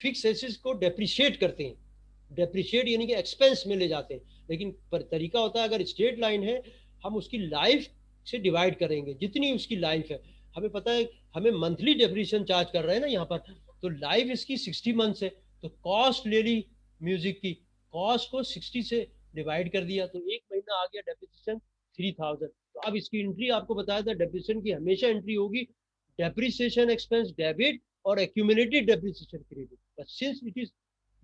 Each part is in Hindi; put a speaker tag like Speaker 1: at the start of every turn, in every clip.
Speaker 1: फिक्स एसेट्स को डेप्रिशिएट करते हैं, डेप्रिशिएट यानी कि एक्सपेंस में ले जाते हैं। लेकिन पर तरीका होता है, अगर स्ट्रेट लाइन है हम उसकी लाइफ से डिवाइड करेंगे, जितनी उसकी लाइफ है। हमें पता है हमें मंथली डेप्रिसिएशन चार्ज कर रहे हैं ना यहाँ पर, तो लाइफ इसकी 60 मंथ्स है, तो कॉस्ट ले ली म्यूजिक की, कॉस्ट को 60 से डिवाइड कर दिया, तो एक महीना आ गया डेप्रिसिएशन 3000। तो अब इसकी एंट्री आपको बताया था, डेप्रिसिएशन की हमेशा एंट्री होगी डेप्रिसिएशन एक्सपेंस डेबिट और accumulated depreciation credit. But since it is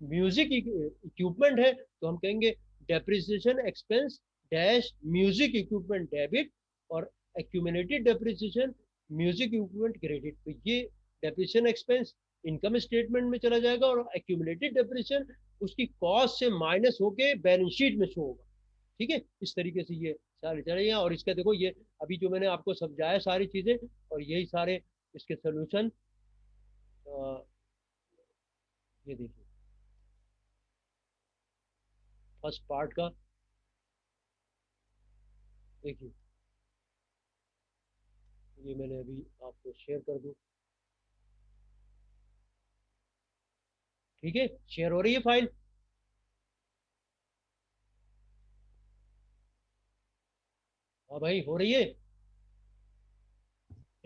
Speaker 1: music equipment है तो हम कहेंगे depreciation expense dash music equipment debit और accumulated depreciation music equipment credit. तो ये डेप्रिसिएशन एक्सपेंस इनकम स्टेटमेंट में चला जाएगा और एक्यूमुलेटेड डेप्रिसिएशन उसकी कॉस्ट से माइनस होके बैलेंस शीट में शो होगा। ठीक है, इस तरीके से ये सारे चलेंगे। और इसका देखो ये अभी जो मैंने आपको समझाया सारी चीजें, और यही सारे इसके सोल्यूशन, ये देखिए फर्स्ट पार्ट का देखिए, ये मैंने अभी आपको शेयर कर दूं। ठीक है, शेयर हो रही है फाइल? हाँ भाई, हो रही है।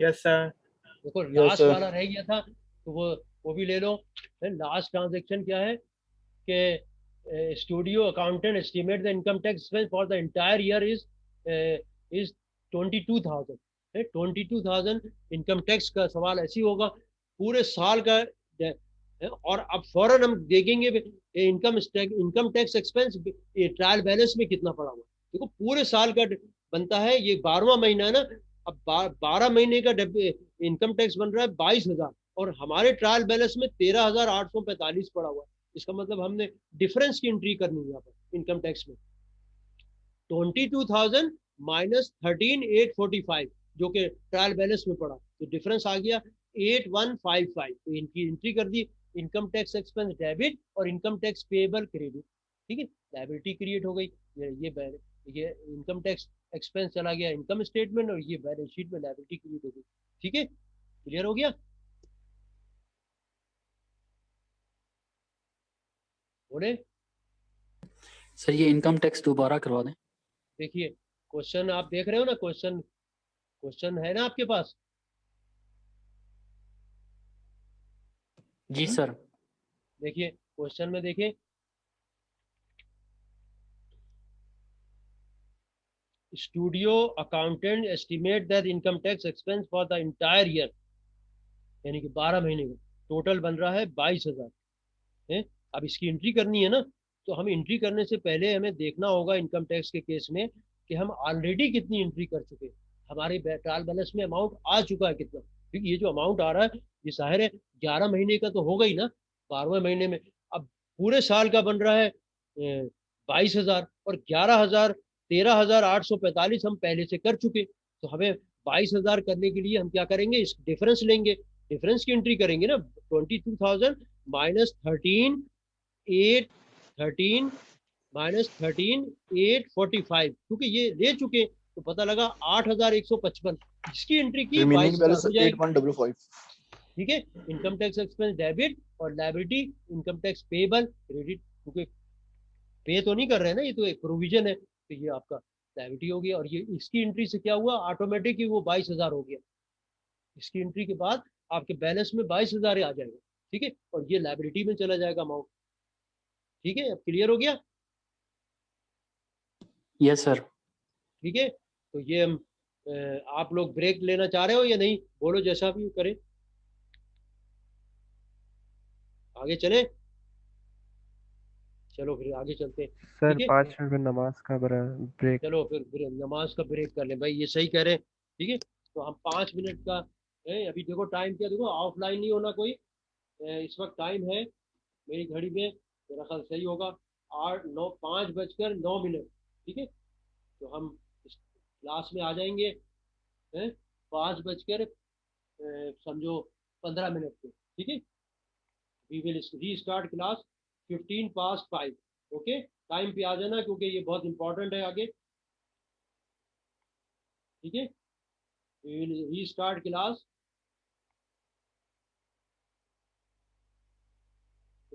Speaker 2: Yes sir.
Speaker 1: देखो
Speaker 3: यस
Speaker 1: लास्ट
Speaker 3: सर।
Speaker 1: वाला रह गया था, तो वो भी ले लो। लास्ट ट्रांजेक्शन क्या है कि studio accountant estimate the income tax expense for the entire year is 22,000। 22,000 income tax का सवाल ऐसी होगा, पूरे साल का और अब फौरन हम देखेंगे income tax expense trial balance में कितना पड़ा हुआ। देखो पूरे साल का बनता है, ये 12वां महीना है ना। अब 12 महीने का इनकम टैक्स बन रहा है 22,000, और हमारे ट्रायल बैलेंस में 13,845 पड़ा हुआ है। इसका मतलब हमने डिफरेंस की एंट्री करनी है यहाँ पर इनकम टैक्स में। 22,000 माइनस 13,845 जो कि ट्रायल बैलेंस में पड़ा, तो डिफरेंस आ गया 8,155। तो इनकी एंट्री कर दी, इनकम टैक्स एक्सपेंस डेबिट और इनकम टैक्स पेएबल क्रेडिट। ठीक है, लायबिलिटी क्रिएट हो गई। ये इनकम टैक्स एक्सपेंस चला गया इनकम स्टेटमेंट, और ये बैलेंस शीट में लायबिलिटी क्रिएट हो गई। ठीक है, क्लियर हो गया? बोले?
Speaker 4: सर ये इनकम टैक्स दोबारा करवा दें।
Speaker 1: देखिए क्वेश्चन आप देख रहे हो ना, क्वेश्चन क्वेश्चन है ना आपके पास?
Speaker 4: जी सर।
Speaker 1: देखिए क्वेश्चन में देखिए, studio accountant estimate that income tax expense for the entire year, यानी कि 12 महीने का टोटल बन रहा है 22,000 है। अब इसकी एंट्री करनी है ना, तो हम एंट्री करने से पहले हमें देखना होगा इनकम टैक्स के केस में कि हम ऑलरेडी कितनी एंट्री कर चुके हैं, हमारे ट्रायल बैलेंस में अमाउंट आ चुका है कितना। क्योंकि ये जो अमाउंट आ रहा है ये जाहिर है 11 महीने का तो होगा ही ना, 12वें महीने में। अब पूरे साल का बन रहा है 22,000, और 11,000 13,845 हम पहले से कर चुके, तो हमें 22,000 करने के लिए हम क्या करेंगे, इस डिफरेंस लेंगे, डिफरेंस की एंट्री करेंगे ना। 22,000 माइनस 13,845, क्योंकि ये ले चुके तो पता लगा 8,155, इसकी एंट्री की
Speaker 3: रिमेनिंग
Speaker 1: 22,000
Speaker 3: बैलेंस
Speaker 1: हो जाएगी।
Speaker 3: 8,155।
Speaker 1: ठीक है, इनकम टैक्स एक्सपेंस डेबिट और liability income tax payable credit, क्योंकि पे तो नहीं कर रहे हैं ना, ये तो एक प्रोविजन है, तो ये आपका लायबिलिटी हो गया। और ये इसकी एंट्री से क्या हुआ, ऑटोमेटिक ही वो 22,000 हो गया। इसकी एंट्री के बाद आपके बैलेंस में 22,000 आ जाएगा। ठीक है, और ये लायबिलिटी में चला जाएगा अमाउंट। ठीक है, अब क्लियर हो गया?
Speaker 4: Yes sir.
Speaker 1: ठीक है, तो ये हम आप लोग ब्रेक लेना चाह रहे हो या नहीं, बोलो, जैसा भी करें, आगे चले। चलो फिर आगे चलते हैं।
Speaker 2: सर
Speaker 1: ठीक है,
Speaker 2: 5 मिनट में नमाज का ब्रेक।
Speaker 1: चलो फिर नमाज का ब्रेक कर ले भाई, ये सही कह रहे हैं। ठीक है, तो हम 5 मिनट का अभी देखो टाइम क्या, देखो ऑफलाइन नहीं होना कोई। इस वक्त टाइम है मेरी घड़ी में, मेरा ख्याल सही होगा 5:05 ठीक है, तो हम इस क्लास में आ जाएंगे 5 बजकर समझो 15 मिनट पे। ठीक है, वी विल री स्टार्ट क्लास 5:15। ओके, टाइम पे आ जाना क्योंकि ये बहुत इंपॉर्टेंट है आगे। ठीक है, वी विल री start class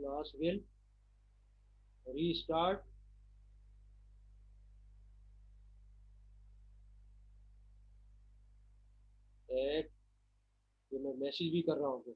Speaker 1: class will restart at, ये मैं मैसेज भी कर रहा हूँ 15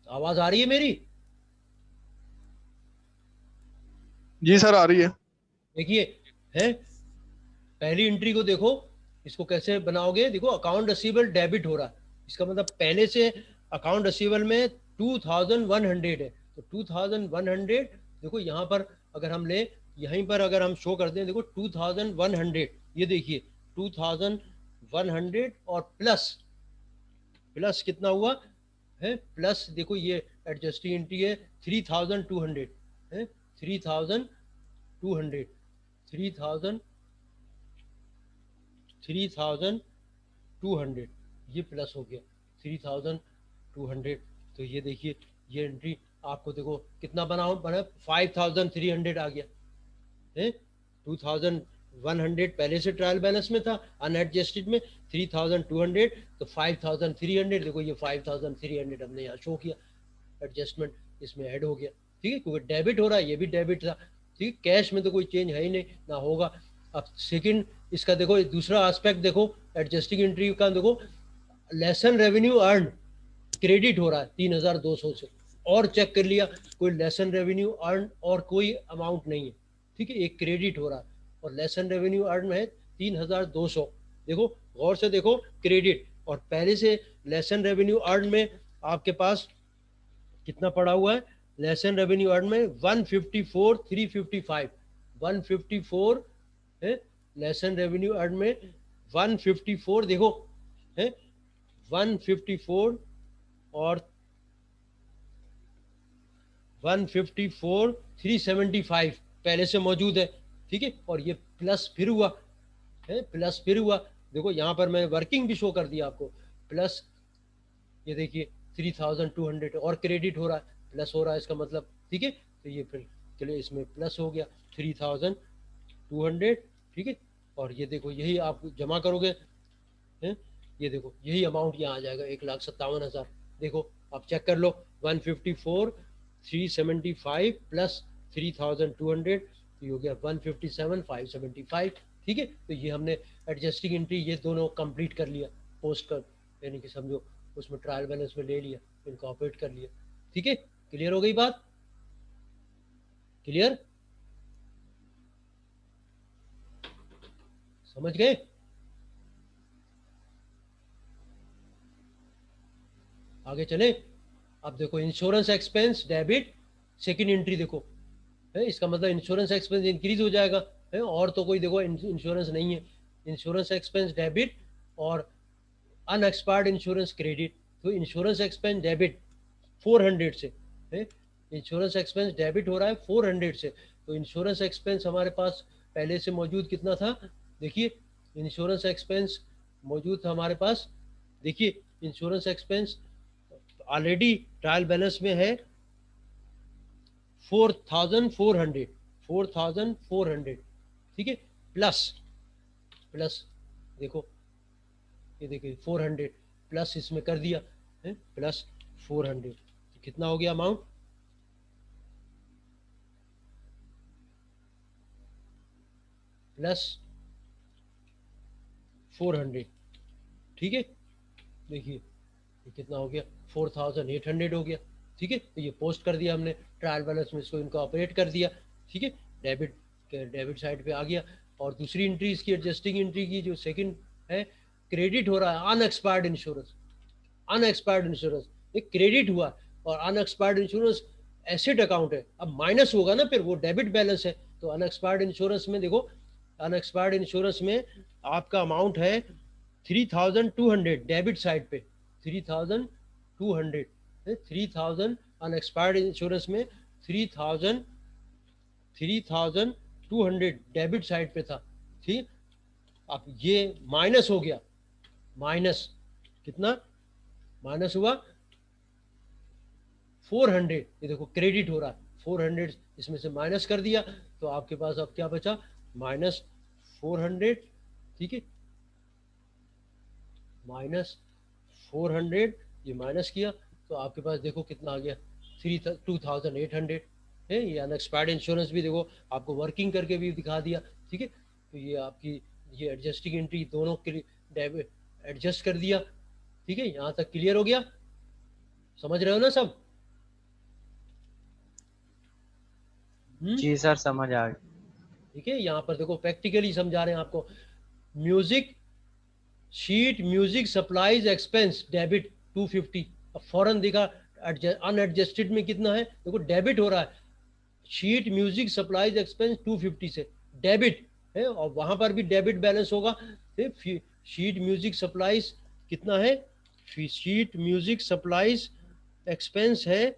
Speaker 1: आवाज आ रही है मेरी?
Speaker 3: जी सर, आ रही है।
Speaker 1: देखिए, है पहली एंट्री को देखो, इसको कैसे बनाओगे? देखो अकाउंट रिसीवेबल डेबिट हो रहा है, इसका मतलब पहले से अकाउंट रिसीवेबल में 2100 है, तो 2100 देखो यहाँ पर अगर हम ले, यहीं पर अगर हम शो कर दें, देखो 2100, ये देखिए 2100 और प्लस प्लस कितना हुआ है, प्लस देखो ये एडजस्टिंग एंट्री है 3200 है, 3200 3200 ये प्लस हो गया 3200। तो ये देखिए ये एंट्री आपको देखो कितना बना 5300 आ गया है। 2100 पहले से ट्रायल बैलेंस में था अनएडजस्टेड में, 3200 तो 5300, देखो ये 5300 हमने यहाँ शो किया, एडजस्टमेंट इसमें ऐड हो गया, ठीक है, क्योंकि डेबिट हो रहा है, ये भी डेबिट था, ठीक है, कैश में तो कोई चेंज है ही नहीं ना होगा। अब सेकंड इसका देखो दूसरा एस्पेक्ट देखो एडजस्टिंग एंट्री का, देखो लेसन रेवेन्यू अर्न क्रेडिट हो रहा है 3200 से, और चेक कर लिया कोई लेसन रेवेन्यू अर्न और कोई अमाउंट नहीं है, ठीक है, एक क्रेडिट हो रहा है और लेसन रेवेन्यू अर्न है 3200। देखो गौर से देखो क्रेडिट, और पहले से लेसन रेवेन्यू अर्न में आपके पास कितना पड़ा हुआ है, लेसन रेवेन्यू अर्न में 154,355, 154 है, लेसन रेवेन्यू अर्न में 154 देखो है 154 और 154,375 पहले से मौजूद है, ठीक है, और ये प्लस फिर हुआ है, प्लस फिर हुआ, देखो यहाँ पर मैं वर्किंग भी शो कर दिया आपको, प्लस ये देखिए 3200 और क्रेडिट हो रहा है, प्लस हो रहा है इसका मतलब, ठीक है, तो ये फिर चलिए इसमें प्लस हो गया 3200, ठीक है, और ये देखो यही आप जमा करोगे है, ये देखो यही अमाउंट यहाँ आ जाएगा 1,57,000। देखो आप चेक कर लो 154,375 प्लस 3,200 ये हो गया 157,575, ठीक है, तो ये हमने एडजस्टिंग एंट्री ये दोनों कंप्लीट कर लिया पोस्ट कर, यानी कि समझो उसमें ट्रायल बैलेंस में ले लिया, इनकॉर्पोरेट कर लिया, ठीक है, क्लियर हो गई बात? क्लियर, समझ गए? आगे चले। अब देखो insurance expense debit second entry देखो है, इसका मतलब इंश्योरेंस एक्सपेंस इंक्रीज हो जाएगा है, और तो कोई देखो इंश्योरेंस नहीं है, इंश्योरेंस एक्सपेंस डेबिट और अनएक्सपायर्ड इंश्योरेंस क्रेडिट, तो इंश्योरेंस एक्सपेंस डेबिट 400 से है, इंश्योरेंस एक्सपेंस डेबिट हो रहा है 400 से, तो इंश्योरेंस एक्सपेंस हमारे पास पहले से मौजूद कितना था, देखिए इंश्योरेंस एक्सपेंस मौजूद था हमारे पास, देखिए insurance expense already trial balance में है 4,400, 4,400, ठीक है, प्लस प्लस देखो ये देखिए 400 प्लस इसमें कर दिया है, प्लस 400 कितना हो गया अमाउंट, प्लस 400, ठीक है, देखिए ये कितना हो गया 4,800 हो गया, ठीक है, तो ये पोस्ट कर दिया हमने ट्रायल बैलेंस में, इसको इनकॉर्पोरेट कर दिया। ठीक है, डेबिट साइड पे आ गया। और दूसरी एंट्री इसकी एडजस्टिंग एंट्री की जो सेकंड है, क्रेडिट हो रहा है अनएक्सपायर्ड इंश्योरेंस। अनएक्सपायर्ड इंश्योरेंस एक क्रेडिट हुआ, और अनएक्सपायर्ड इंश्योरेंस एसेट अकाउंट है, अब माइनस होगा ना, फिर वो डेबिट बैलेंस है। तो अनएक्सपायर्ड इंश्योरेंस में देखो, अनएक्सपायर्ड इंश्योरेंस में आपका अमाउंट है 3200 डेबिट साइड पे, 3200, 3000 अनएक्सपायर्ड इंश्योरेंस में 3200 डेबिट साइड पे था। ठीक, अब ये माइनस हो गया, माइनस कितना माइनस हुआ 400, ये देखो क्रेडिट हो रहा है 400, इसमें से माइनस कर दिया तो आपके पास अब क्या बचा, -400। ठीक है, -400, ये माइनस किया तो आपके पास देखो कितना आ गया 2800 है। ये अनएक्सपायर्ड इंश्योरेंस भी देखो आपको वर्किंग करके भी दिखा दिया। ठीक है, तो ये आपकी ये एडजस्टिंग एंट्री दोनों के लिए एडजस्ट कर दिया। ठीक है, यहाँ तक क्लियर हो गया, समझ रहे हो ना सब?
Speaker 2: जी सर समझ आ गया।
Speaker 1: ठीक है, यहाँ पर देखो प्रैक्टिकली समझा रहे हैं आपको। Music sheet, music supplies expense debit 250। अब फौरन देखा अनएडजस्टेड में कितना है, देखो डेबिट हो रहा है, शीट म्यूजिक सप्लाईज एक्सपेंस 250 से डेबिट है, और वहां पर भी डेबिट बैलेंस होगा। शीट म्यूजिक सप्लाईज कितना है, शीट म्यूजिक सप्लाईज एक्सपेंस है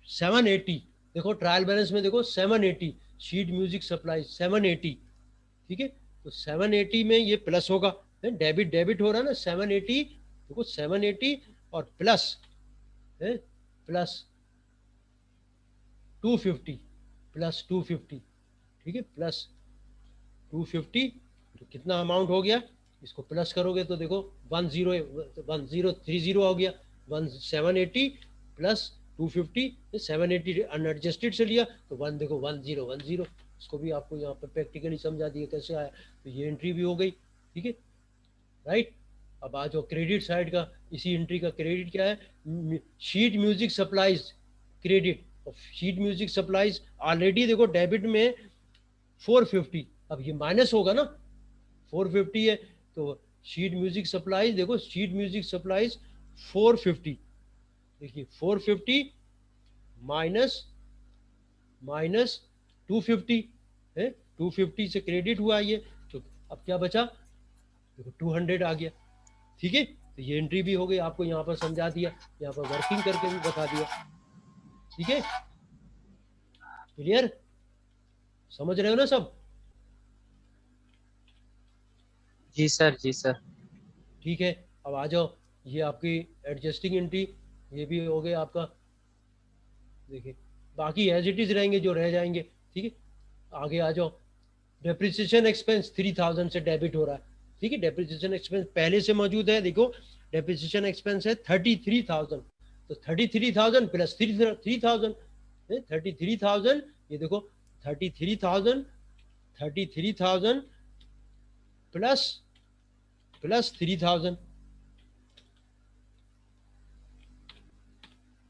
Speaker 1: 780। देखो ट्रायल बैलेंस में देखो 780, शीट म्यूजिक सप्लाई 780। ठीक है, तो 780 में ये प्लस होगा, डेबिट डेबिट हो रहा है ना 780, देखो 780 और प्लस है, प्लस 250, प्लस 250। ठीक है, प्लस 250, तो कितना अमाउंट हो गया, इसको प्लस करोगे तो देखो 1030 हो गया, 780 प्लस 250, 780 अनएडजस्टेड से लिया तो 1 देखो 1010, इसको भी आपको यहाँ पर प्रैक्टिकली समझा दिया कैसे आया, तो ये एंट्री भी हो गई। ठीक है, राइट। अब आज क्रेडिट साइड का, इसी एंट्री का क्रेडिट क्या है, sheet music supplies credit, sheet music supplies already देखो डेबिट में 450, अब ये माइनस होगा ना, 450 है तो शीट म्यूजिक सप्लाईज, देखो शीट म्यूजिक सप्लाईज 450, देखिए 450 माइनस 250 है, 250 से क्रेडिट हुआ ये, तो अब क्या बचा, देखो 200 आ गया। ठीक है, तो ये एंट्री भी हो गई, आपको यहाँ पर समझा दिया, यहाँ पर वर्किंग करके भी बता दिया। ठीक है, क्लियर, समझ रहे हो ना सब?
Speaker 2: जी सर जी सर।
Speaker 1: ठीक है, अब आ जाओ, ये आपकी एडजस्टिंग एंट्री ये भी हो गया आपका। देखिए बाकी एज इट इज रहेंगे जो रह जाएंगे। ठीक है, आगे आ जाओ, डेप्रिसिएशन एक्सपेंस 3000 से डेबिट हो रहा है। ठीक है, डेप्रिसिएशन एक्सपेंस पहले से मौजूद है, देखो डेप्रिसिएशन एक्सपेंस है 33,000, तो 33,000 प्लस 3000, 33,000, ये देखो 33,000 प्लस 3000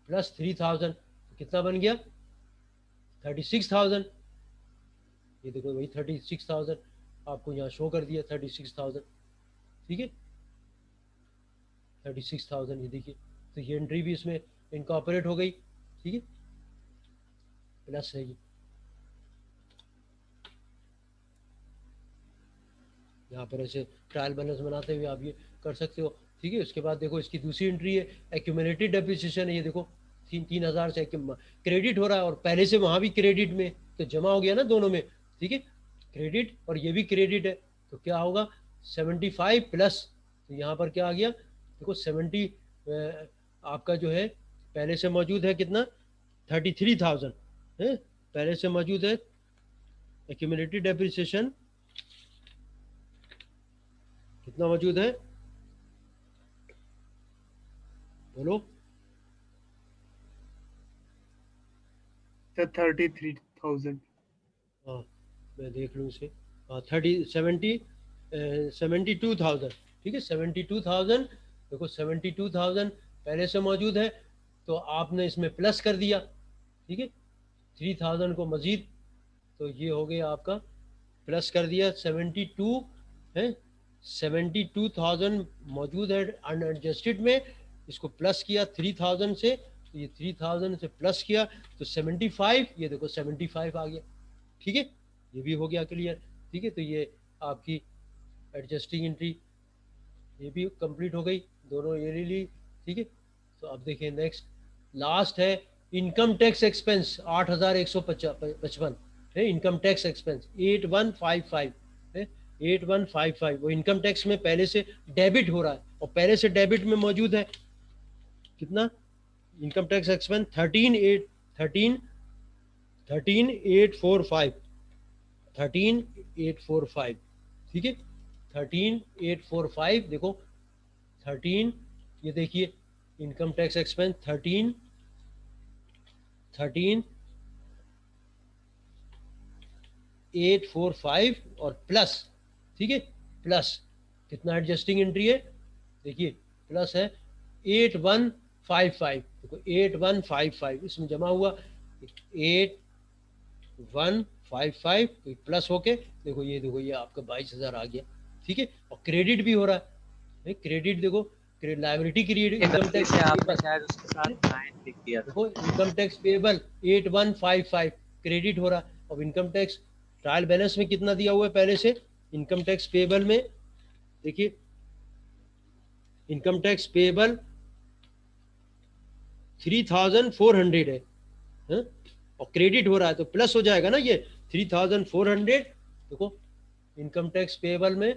Speaker 1: प्लस 3000, कितना बन गया 36,000, ये देखो वही 36,000 आपको यहाँ शो कर दिया 36,000। ठीक है, 36,000 ये देखिए, तो ये एंट्री भी इसमें इनकॉर्पोरेट हो गई। ठीक है, प्लस है ये, यहाँ पर ऐसे ट्रायल बैलेंस बनाते हुए आप ये कर सकते हो। ठीक है, उसके बाद देखो इसकी दूसरी एंट्री है एक्यूमुलेटेड डेप्रिसिएशन है, ये देखो 3,000 से क्रेडिट हो रहा है, और पहले से वहाँ भी क्रेडिट में तो जमा हो गया ना दोनों में। ठीक है, क्रेडिट और ये भी क्रेडिट है, तो क्या होगा 75 प्लस, तो यहाँ पर क्या आ गया, देखो 70 आपका जो है पहले से मौजूद है कितना 33,000 है, पहले से मौजूद है एक्यूमुलेटेड डेप्रिसिएशन कितना मौजूद है, बोलो।
Speaker 3: 33,000।
Speaker 1: हाँ मैं देख लूँ इसे, हाँ 72,000। ठीक है, 72,000, देखो 72,000 पहले से मौजूद है, तो आपने इसमें प्लस कर दिया, ठीक है, 3000 को मजीद, तो ये हो गया आपका, प्लस कर दिया 72 है, 72,000 मौजूद है अनएडजस्टेड में, इसको प्लस किया 3000 से, तो ये 3000 से प्लस किया तो 75, ये देखो 75 आ गया, ठीक है, ये भी हो गया क्लियर, ठीक है। तो ये आपकी एडजस्टिंग एंट्री ये भी कंप्लीट हो गई, दोनों ये ले ली, ठीक है। तो अब देखिए नेक्स्ट लास्ट है इनकम टैक्स एक्सपेंस 8155 है, इनकम टैक्स एक्सपेंस 8155 है, 8155 वो इनकम टैक्स में पहले से डेबिट हो रहा है, और पहले से डेबिट में मौजूद है कितना, इनकम टैक्स एक्सपेंस 13845 13845, ठीक है, 13845 देखो 13, ये देखिए इनकम टैक्स एक्सपेंस 13845 और प्लस, ठीक है, प्लस कितना एडजस्टिंग एंट्री है, देखिए प्लस है 8155, देखो 8155 इसमें जमा हुआ 8155, तो प्लस होके देखो ये आपका 22,000 आ गया, ठीक है, और क्रेडिट भी हो रहा है, क्रेडिट देखो, लायबिलिटी क्रेडिट इनकम टैक्स
Speaker 2: आपने शायद उसके साथ 9 लिख दिया था।
Speaker 1: देखो इनकम टैक्स पेबल 8155 क्रेडिट हो रहा है, अब इनकम टैक्स ट्रायल बैलेंस में कितना दिया हुआ है पहले से, इनकम टैक्स पेबल में देखिए इनकम टैक्स पेबल 3400 है, और क्रेडिट हो रहा है तो प्लस हो जाएगा ना, ये 3400, देखो इनकम टैक्स पेबल में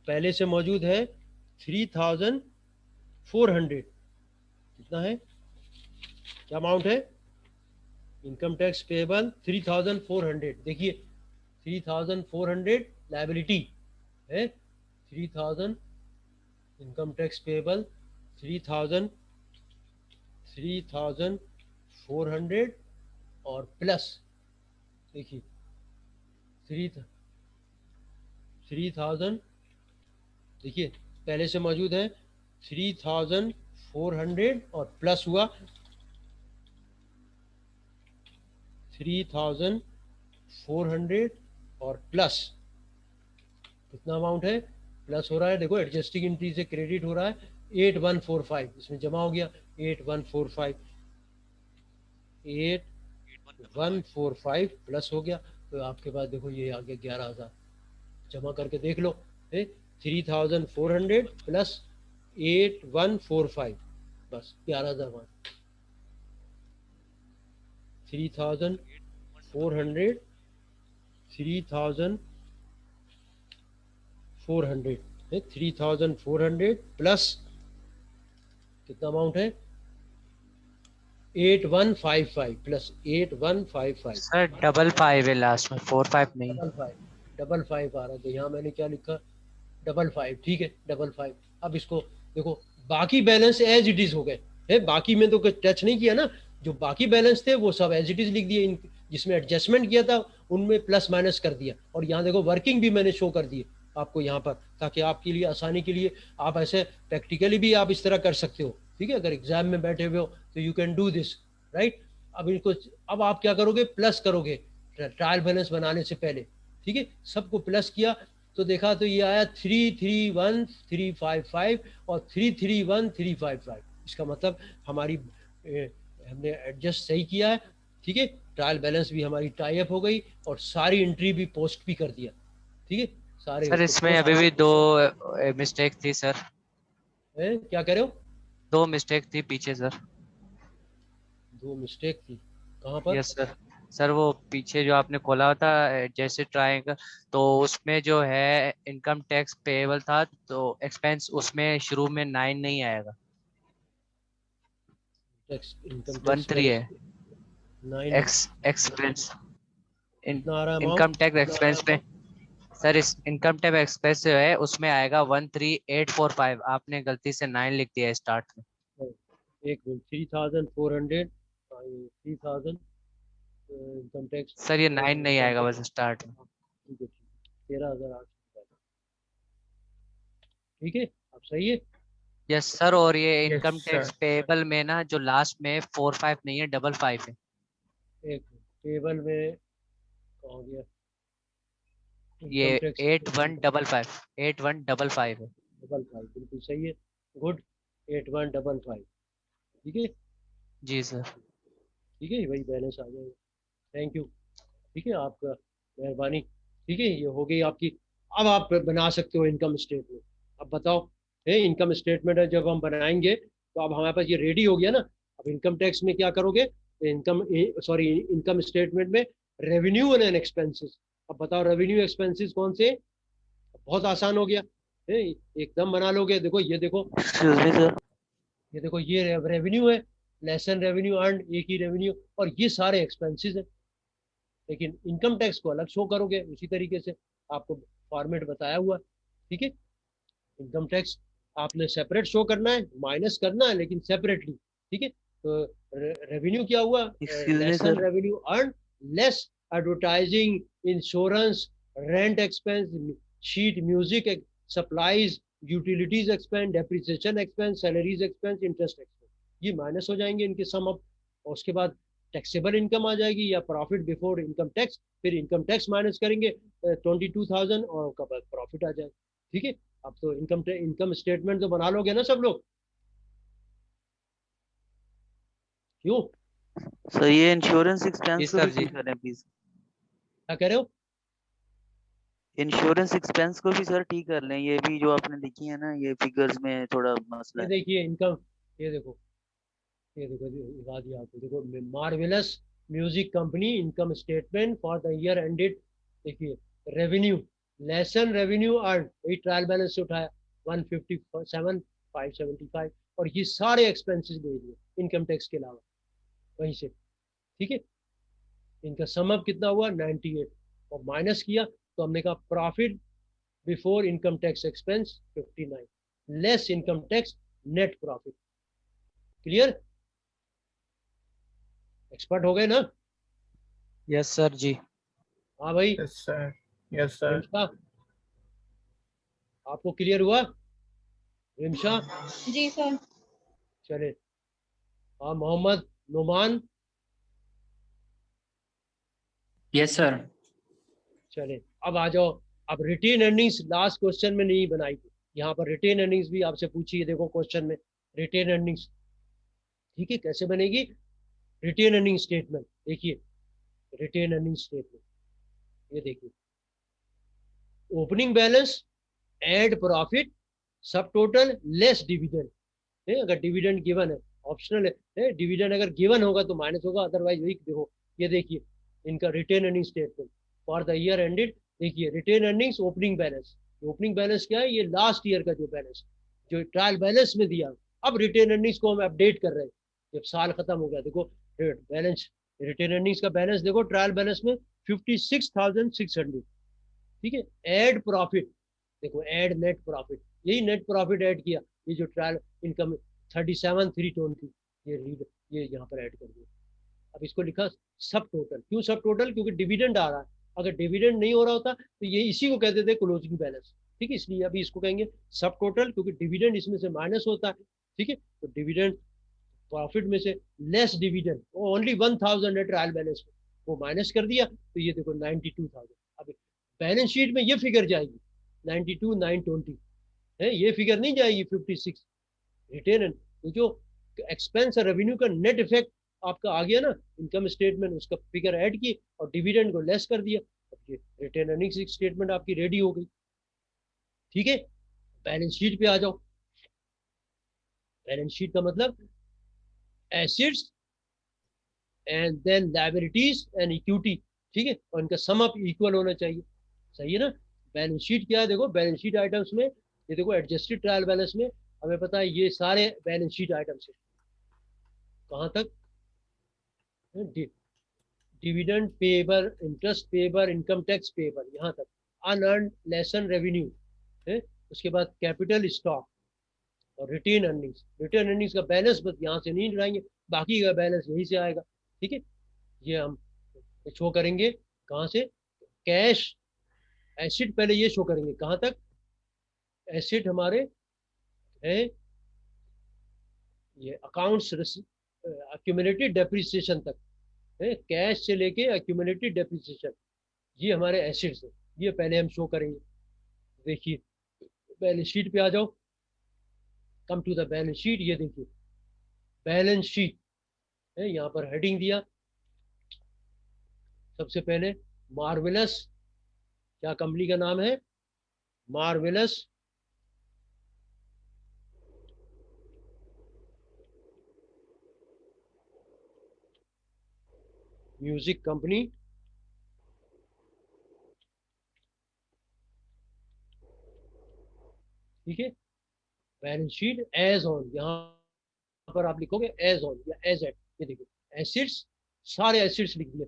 Speaker 1: पहले से मौजूद है 3400, कितना है, क्या अमाउंट है, इनकम टैक्स पेबल 3400, देखिए 3400 लायबिलिटी है, 3000 इनकम टैक्स पेबल 3400 और प्लस देखिए 3000, देखिए पहले से मौजूद है 3400 और प्लस हुआ 3400 और प्लस कितना अमाउंट है, प्लस हो रहा है, देखो एडजस्टिंग एंट्री से क्रेडिट हो रहा है 8145, इसमें जमा हो गया 8145 8145 प्लस हो गया, तो आपके पास देखो ये आ गया 11,000, जमा करके देख लो, 3400 प्लस 8145, बस 11,000, 3400 3400 प्लस कितना अमाउंट है 8155 प्लस 8155,
Speaker 2: सर 55 है लास्ट में, 45 नहीं।
Speaker 1: 55 आ रहा है, तो यहाँ मैंने क्या लिखा 55, ठीक है 55। अब इसको देखो बाकी बैलेंस एज इट इज हो गए है, बाकी में तो टच नहीं किया ना, जो बाकी बैलेंस थे वो सब एज इट इज लिख दिए, जिसमें एडजस्टमेंट किया था उनमें प्लस माइनस कर दिया, और यहाँ देखो वर्किंग भी मैंने शो कर दी आपको यहाँ पर, ताकि आपके लिए आसानी के लिए आप ऐसे प्रैक्टिकली भी आप इस तरह कर सकते हो, ठीक है, अगर एग्जाम में बैठे हुए हो तो you can do this, right. अब इनको अब आप क्या करोगे, प्लस करोगे ट्रायल बैलेंस बनाने से पहले, ठीक है, सबको प्लस किया तो देखा तो ये आया 331355 और 331355, इसका मतलब हमारी हमने एडजस्ट सही किया है, ठीक है, ट्रायल बैलेंस भी हमारी टाई अप हो गई और सारी एंट्री भी पोस्ट भी कर दिया, ठीक है, सारे
Speaker 2: सर इसमें अभी भी 2 मिस्टेक थी सर,
Speaker 1: क्या कह रहे हो,
Speaker 2: 2 मिस्टेक थी पीछे सर।
Speaker 1: 2 मिस्टेक थी कहाँ पर,
Speaker 2: यस सर, सर वो पीछे जो आपने खोला था जैसे ट्रायंगल, तो उसमें जो है इनकम टैक्स पेएबल था, तो एक्सपेंस उसमें शुरू में 9 नहीं आएगा,
Speaker 1: इनकम
Speaker 2: 13 है
Speaker 1: 9
Speaker 2: एक्सपेंस
Speaker 1: कितना आ रहा है
Speaker 2: इनकम टैक्स एक्सपेंस में। सर इस इनकम टैक्स एक्सपेंस जो है उसमें आएगा 13845, आपने गलती से 9 लिख दिया स्टार्ट में।
Speaker 1: एक मिनट 3400 3000 इनकम टैक्स
Speaker 2: सर ये 9 नहीं आएगा बस स्टार्ट में।
Speaker 1: ठीक है 13,800, ठीक है अब सही है,
Speaker 2: यस सर, और ये
Speaker 5: yes
Speaker 2: income
Speaker 5: sir.
Speaker 2: Tax payable में ना जो लास्ट में 45 नहीं है 55 है।
Speaker 1: एक टेबल में कहाँ हो गया,
Speaker 2: ये
Speaker 1: इनकम टैक्स
Speaker 2: 8155 8155 है।
Speaker 1: 55 बिल्कुल सही है, गुड, 8155, ठीक है।
Speaker 2: जी सर।
Speaker 1: ठीक है, वही बैलेंस आ जाएगा। थैंक यू, ठीक है, आपका मेहरबानी। ठीक है, ये हो गई आपकी। अब आप बना सकते हो इनकम स्टेटमेंट। अब बताओ, है इनकम स्टेटमेंट जब हम बनाएंगे तो अब हमारे पास ये रेडी हो गया ना। अब इनकम टैक्स में क्या करोगे, इनकम सॉरी इनकम स्टेटमेंट में रेवेन्यू एंड एक्सपेंसेस। अब बताओ रेवेन्यू एक्सपेंसेस कौन से, बहुत आसान हो गया है, एकदम बना लोगे। देखो ये देखो,
Speaker 6: एक्सक्यूज मी सर।
Speaker 1: ये देखो ये रेवेन्यू है, लेसन रेवेन्यू अर्न, एक ही रेवेन्यू, और ये सारे एक्सपेंसेस है। लेकिन इनकम टैक्स को अलग शो करोगे उसी तरीके से, आपको फॉर्मेट बताया हुआ, ठीक है। इनकम टैक्स आपने सेपरेट शो करना है, माइनस करना है, लेकिन सेपरेटली, ठीक है। तो रेवेन्यू क्या हुआ,
Speaker 6: excuse me
Speaker 1: lesson
Speaker 6: sir.
Speaker 1: Revenue earn less advertising, insurance, rent expense, sheet music, supplies, utilities expense, depreciation expense, salaries expense, interest expense, ये माइनस हो जाएंगे इनके सम अप। और उसके बाद टैक्सेबल इनकम आ जाएगी या प्रॉफिट बिफोर इनकम टैक्स, फिर इनकम टैक्स माइनस करेंगे 22,000 और उसका बाद प्रॉफिट आ जाएगा, ठीक है। अब तो इनकम स्टेटमेंट तो बना लोगे ना सब लोग, क्यों,
Speaker 6: सर ये इंश्योरेंस
Speaker 2: जी
Speaker 6: एक्सपेंस को
Speaker 2: सर
Speaker 6: भी
Speaker 2: जी।
Speaker 6: ठीक करें प्लीज।
Speaker 1: क्या कह रहे हो।
Speaker 6: इंश्योरेंस एक्सपेंस को भी सर ठीक कर लें, ये भी जो आपने लिखी है ना ये फिगर्स में थोड़ा मसला
Speaker 1: ये
Speaker 6: है।
Speaker 1: देखिए इनकम, ये देखो, ये देखो दिखा दिया आपको, देखो marvellous music company income statement for the year ended. देखिए रेवेन्यू, लेसन रेवेन्यू अर्न, वही ट्रायल बैलेंस से उठाया 157,575, और ये सारे एक्सपेंसेस दे दिए इनकम टैक्स के अलावा वहीं से, ठीक है। इनका समअप कितना हुआ 98, और माइनस किया तो हमने कहा profit before income tax expense 59, less income tax net profit. Clear, expert हो गए ना।
Speaker 2: यस सर जी।
Speaker 1: हाँ भाई,
Speaker 5: yes sir. Yes sir.
Speaker 1: Rimsha, आपको क्लियर हुआ, रिमशा,
Speaker 7: जी सर।
Speaker 1: चले। हाँ मोहम्मद नुमान,
Speaker 4: यस सर।
Speaker 1: चले। अब आ जाओ, अब रिटेन अर्निंग्स लास्ट क्वेश्चन में नहीं बनाई थी, यहाँ पर रिटेन अर्निंग्स भी आपसे पूछी है, देखो क्वेश्चन में रिटेन अर्निंग्स, ठीक है, कैसे बनेगी रिटेन अर्निंग स्टेटमेंट। देखिए रिटेन अर्निंग स्टेटमेंट, ये देखिए ओपनिंग बैलेंस, एड प्रॉफिट, सब टोटल लेस डिविडेंड है, अगर डिविडेंड गिवन है, ऑप्शनल है, डिविडेंड अगर गिवन होगा तो माइनस होगा, अदरवाइज वही देखो। ये देखिए इनका retained earning statement for the year ended. देखिए retained earnings opening balance, opening balance क्या है, ये लास्ट ईयर का जो बैलेंस जो ट्रायल बैलेंस में दिया। अब रिटेन अर्निंग्स को हम अपडेट कर रहे हैं, जब साल खत्म हो गया, देखो बैलेंस, रिटेन अर्निंग्स का बैलेंस देखो ट्रायल बैलेंस में 56,600, ठीक है। ऐड प्रॉफिट, देखो ऐड नेट प्रॉफिट, यही नेट प्रॉफिट ऐड किया, ये जो ट्रायल इनकम 37,320, ये रीड, ये यहाँ पर ऐड कर दिया। अब इसको लिखा सब टोटल, क्यों सब टोटल, क्योंकि डिविडेंड आ रहा है, अगर डिविडेंड नहीं हो रहा होता तो ये इसी को कहते थे क्लोजिंग बैलेंस, ठीक है। इसलिए अभी इसको कहेंगे सब टोटल, क्योंकि डिविडेंड इसमें से माइनस होता है, ठीक है। तो डिविडेंड प्रॉफिट में से लेस डिविडेंड, वो ओनली 1,000 है ट्रायल बैलेंस में, वो माइनस कर दिया तो ये देखो 92,000। अब बैलेंस शीट में ये फिगर जाएगी 92,920 है, ये फिगर नहीं जाएगी 56 रिटेन। तो जो एक्सपेंस और रेवेन्यू का नेट इफेक्ट आपका आ गया ना इनकम स्टेटमेंट, उसका फिगर ऐड की और डिविडेंड को लेस कर दिया, अब ये रिटेन अर्निंग्स स्टेटमेंट आपकी रेडी हो गई, ठीक है। बैलेंस शीट पे आ जाओ, बैलेंस शीट का मतलब assets and then liabilities and equity, ठीक है, और इनका सम अप इक्वल होना चाहिए, सही है ना। बैलेंस शीट क्या है, देखो बैलेंस शीट आइटम्स में ये देखो एडजस्टेड ट्रायल बैलेंस में हमें पता है ये सारे बैलेंस शीट आइटम्स है, कहाँ तक, dividend payable, interest payable, income tax payable, यहाँ तक अनअर्न्ड लेसन रेवेन्यू है। उसके बाद कैपिटल स्टॉक और रिटेन अर्निंग्स, रिटेन अर्निंग्स का बैलेंस बस यहाँ से नहीं उठाएंगे, बाकी का बैलेंस यहीं से आएगा, ठीक है। ये हम शो करेंगे कहाँ से, कैश एसिड पहले ये शो करेंगे, कहाँ तक एसिड हमारे है ये अकाउंट्स एक्यूमुलेटेड डेप्रिसिएशन तक है, कैश से लेके एक्यूमुलेटेड डेप्रिसिएशन, ये हमारे एसेट्स है। ये पहले हम शो करेंगे। देखिए बैलेंस शीट पे आ जाओ, come to the balance sheet. ये देखिए बैलेंस शीट है, यहाँ पर हेडिंग दिया सबसे पहले मार्वेलस, क्या कंपनी का नाम है, मार्वेलस म्यूजिक कंपनी। ठीक है, बैलेंस शीट एज ऑन, यहाँ पर आप लिखोगे एज ऑन या एज एट। ये देखो एसिड्स, सारे एसिड्स लिख दिए।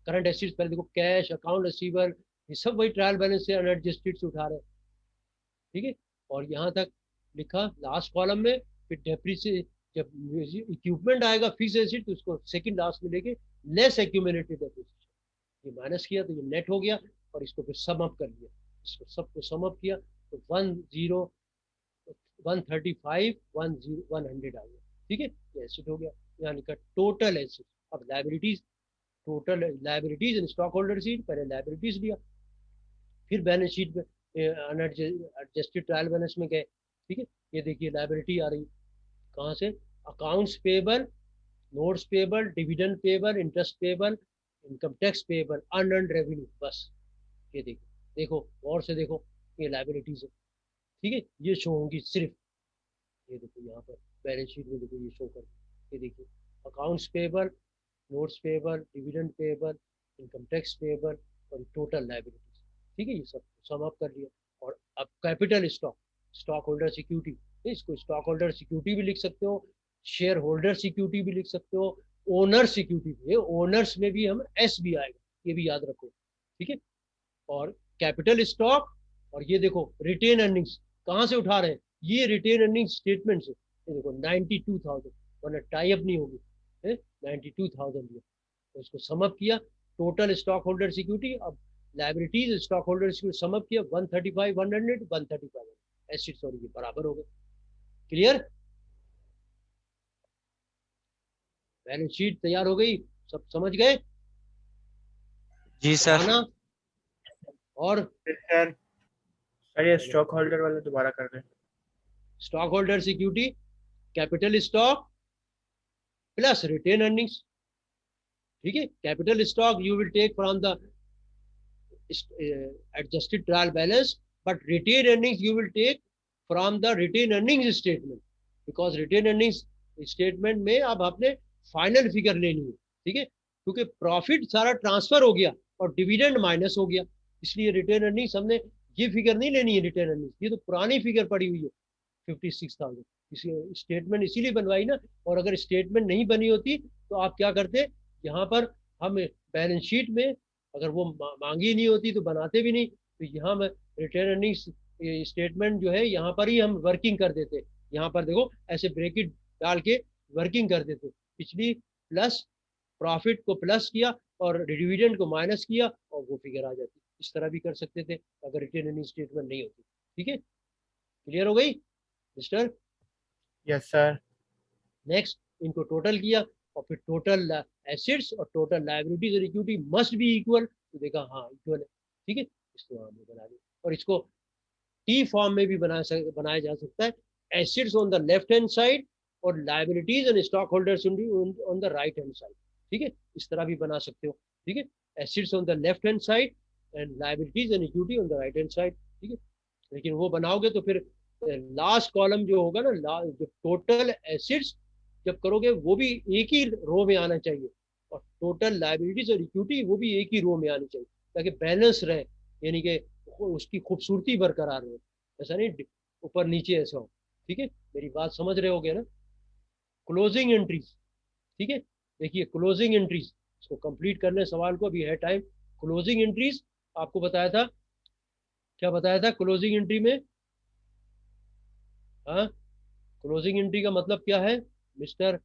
Speaker 1: करंट एसिड्स पहले देखो, कैश, अकाउंट रिसीवर, ये सब वही ट्रायल बैलेंस से अनएडजस्टेड से उठा रहे हैं। ठीक है, और यहाँ तक लिखा लास्ट कॉलम में। फिर डेप्रिसिएशन, जब इक्विपमेंट आएगा फिक्स एसिड तो उसको सेकंड लास्ट में लेके लेस एक्यूमुलेटेड डेप्रिसिएशन, ये माइनस किया तो ये नेट हो गया, और इसको फिर सम अप कर लिया। इसको सबको सम अप किया तो 135 100 आ गया। ठीक है, ये एसिड हो गया। यहाँ लिखा टोटल एसिड। अब liabilities, total liabilities in stock holder sheet, पहले लाइबिलिटीज लिया, फिर बैलेंस शीट में एडजस्टेड ट्रायल बैलेंस में गए। ठीक है, ये देखिए लाइबिलिटी आ रही कहाँ से, accounts payable, notes payable, dividend payable, interest payable, income tax payable, unearned revenue. बस ये देखो, देखो और से देखो, ये लाइबिलिटीज है। ठीक है, ये शो होंगी सिर्फ, ये देखो यहाँ पर बैलेंस शीट में देखो ये शो कर, ये देखिए accounts payable, notes payable, dividend payable, income tax payable और टोटल लाइबिलिटीज। ठीक है, ये सब सम अप कर लिया। और अब capital stock, stock holder security, इसको स्टॉक होल्डर सिक्योरिटी भी लिख सकते हो, शेयर होल्डर सिक्योरिटी भी लिख सकते हो, ओनर सिक्योरिटी भी। ओनर्स में भी हम एस भी आएगा, ये भी याद रखो। ठीक है, और कैपिटल स्टॉक, और ये देखो रिटेन अर्निंग्स कहाँ से उठा रहे हैं, ये रिटेन अर्निंग स्टेटमेंट से। ये देखो 92,000, वरना टाई अप नहीं होगी, 92,000 दिया तो इसको समअप किया। टोटल स्टॉक होल्डर सिक्योरिटी, अब liabilities stock holder security sum up किया 135 100 135 एसिड्स, और ये बराबर हो गए। क्लियर, बैलेंस शीट तैयार हो गई, सब समझ गए।
Speaker 2: जी सर।
Speaker 1: आना और
Speaker 5: सर सर ये स्टॉक होल्डर वाला दोबारा कर रहे हैं।
Speaker 1: Stock holder security, capital stock plus retained earnings. ठीक है, capital stock you will take from the adjusted trial balance, but retained earnings you will take from the retained earnings statement, because retained earnings statement में अब आपने फाइनल फिगर लेनी है। ठीक है, क्योंकि प्रॉफिट सारा ट्रांसफर हो गया और डिविडेंड माइनस हो गया, इसलिए रिटेन अर्निंग्स हमने ये फिगर नहीं लेनी है। रिटेन अर्निंग्स ये तो पुरानी फिगर पड़ी हुई है 56,000, इसी स्टेटमेंट इसीलिए बनवाई ना। और अगर स्टेटमेंट नहीं बनी होती तो आप क्या करते, यहाँ पर हम बैलेंस शीट में अगर वो मांगी नहीं होती तो बनाते भी नहीं। तो यहाँ में रिटेन अर्निंग्स स्टेटमेंट जो है यहाँ पर ही हम वर्किंग कर देते, यहाँ पर देखो ऐसे ब्रैकेट डाल के वर्किंग कर देते। पिछली प्लस प्रॉफिट को प्लस किया और डिविडेंड को माइनस किया और वो फिगर आ जाती। इस तरह भी कर सकते थे अगर रिटेन अर्निंग स्टेटमेंट नहीं होती। ठीक है, क्लियर हो गई मिस्टर।
Speaker 5: Yes sir.
Speaker 1: नेक्स्ट इनको टोटल किया और फिर टोटल एसेट्स और टोटल लायबिलिटीज और इक्विटी मस्ट बी इक्वल, तो देखा हाँ इक्वल है। ठीक है, इसको हमने बना दिया। और इसको टी फॉर्म में भी बनाया जा सकता है, assets on the left hand side और liabilities and stock holders on the right hand side. ठीक है, इस तरह भी बना सकते हो। ठीक है, assets on the left hand side and liabilities and equity on the right hand side. ठीक है, लेकिन वो बनाओगे तो फिर लास्ट कॉलम जो होगा ना, जो टोटल एसेट्स जब करोगे वो भी एक ही रो में आना चाहिए, और टोटल लायबिलिटीज और इक्विटी वो भी एक ही रो में आनी चाहिए, ताकि बैलेंस रहे, यानी कि उसकी खूबसूरती बरकरार रहे। ऐसा नहीं ऊपर नीचे ऐसा हो। ठीक है, मेरी बात समझ रहे होगे ना। क्लोजिंग एंट्रीज, ठीक है, देखिए क्लोजिंग एंट्रीज, इसको कंप्लीट करने सवाल को, अभी है टाइम। क्लोजिंग एंट्रीज आपको बताया था, क्या बताया था क्लोजिंग एंट्री में। हाँ, क्लोजिंग एंट्री का मतलब क्या है मिस्टर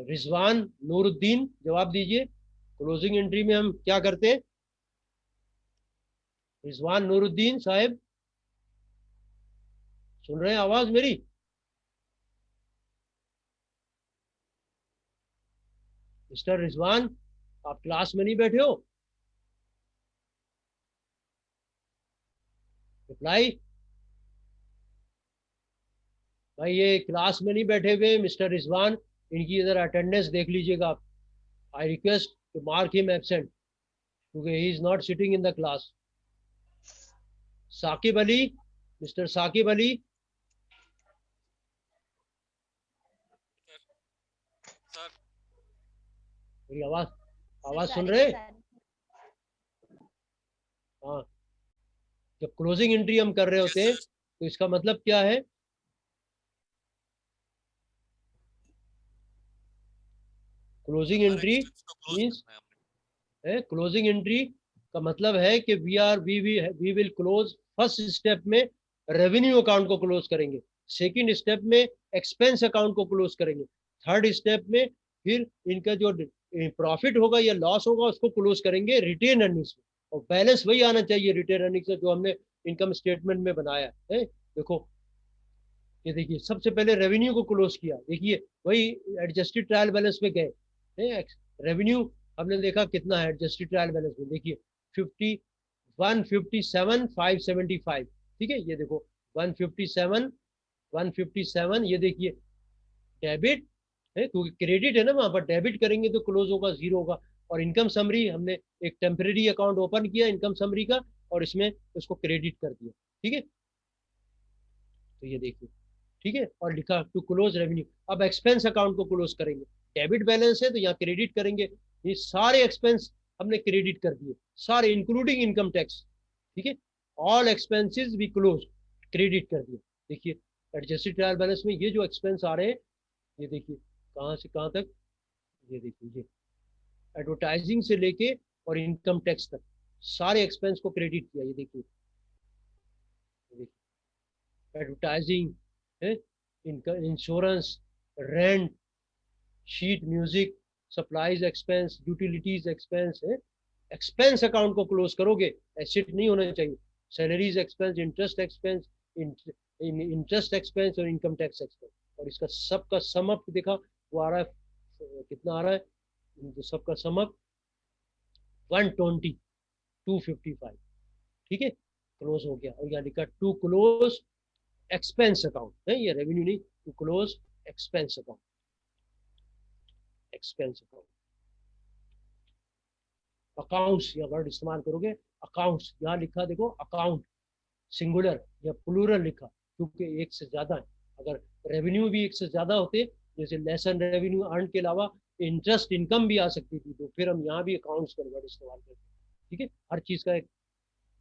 Speaker 1: रिजवान नूरुद्दीन, जवाब दीजिए। क्लोजिंग एंट्री में हम क्या करते हैं, रिजवान नूरुद्दीन साहब सुन रहे हैं आवाज मेरी। मिस्टर रिजवान, आप क्लास में नहीं बैठे हो? रिप्लाई। भाई ये क्लास में नहीं बैठे हुए मिस्टर रिजवान, इनकी इधर अटेंडेंस देख लीजिएगा आप। I request to mark him absent क्योंकि he is not sitting in the class. Saqib Ali, mister Saqib Ali, मेरी आवाज आवाज सुन रहे? हाँ, जब क्लोजिंग एंट्री हम कर रहे होते हैं तो इसका मतलब क्या है? Closing entry means closing entry का मतलब है कि we will close first step में रेवेन्यू अकाउंट को क्लोज करेंगे, सेकंड स्टेप में एक्सपेंस अकाउंट को क्लोज करेंगे, थर्ड स्टेप में फिर इनका जो प्रॉफिट होगा या लॉस होगा उसको क्लोज करेंगे रिटेन अर्निंग्स में। और बैलेंस वही आना चाहिए रिटेन अर्निंग्स से जो हमने इनकम स्टेटमेंट में बनाया है। देखो ये देखिए, सबसे पहले रेवेन्यू को क्लोज किया, देखिए वही एडजस्टेड ट्रायल बैलेंस में गए। रेवेन्यू हमने देखा कितना है एडजस्टेड ट्रायल बैलेंस में, देखिए 157,575। ठीक है, ये देखो 157 ये देखिए डेबिट है क्योंकि क्रेडिट है ना, वहां पर डेबिट करेंगे तो क्लोज होगा, जीरो होगा। और इनकम समरी हमने एक टेम्परेरी अकाउंट ओपन किया इनकम समरी का और इसमें उसको क्रेडिट कर दिया। ठीक है, तो ये देखिए, ठीक है, और लिखा टू क्लोज रेवेन्यू। अब एक्सपेंस अकाउंट को क्लोज करेंगे, डेबिट बैलेंस है तो यहाँ क्रेडिट करेंगे। ये सारे एक्सपेंस हमने क्रेडिट कर दिए, सारे इंक्लूडिंग इनकम टैक्स। ठीक है, all expenses we close, credit कर दिया। देखिए एडजस्टेड ट्रायल बैलेंस में ये जो एक्सपेंस आ रहे हैं, ये देखिए कहाँ से कहाँ तक, ये देखिए ये एडवर्टाइजिंग से लेके और इनकम टैक्स तक सारे एक्सपेंस को क्रेडिट किया। ये देखिए एडवर्टाइजिंग है, insurance, rent, sheet music, supplies expense, utilities expense है। एक्सपेंस अकाउंट को क्लोज करोगे, एसेट नहीं होना चाहिए। Salaries expense, interest expense, interest expense और इनकम टैक्स एक्सपेंस। और इसका सबका समअप देखा वो आ रहा है, कितना आ रहा है सबका समअप 120,255। ठीक है, क्लोज हो गया। और यहाँ लिखा टू क्लोज एक्सपेंस अकाउंट है, ये रेवेन्यू नहीं, to close expense account, expense account. Accounts या वर्ड इस्तेमाल करोगे, अकाउंट्स यहाँ लिखा देखो, अकाउंट सिंगुलर या प्लूरल लिखा क्योंकि एक से ज्यादा है। अगर रेवेन्यू भी एक से ज्यादा होते, जैसे लेसन रेवेन्यू अर्न के अलावा इंटरेस्ट इनकम भी आ सकती थी, तो फिर हम यहाँ भी अकाउंट्स का वर्ड इस्तेमाल करते हैं। ठीक है, हर चीज का एक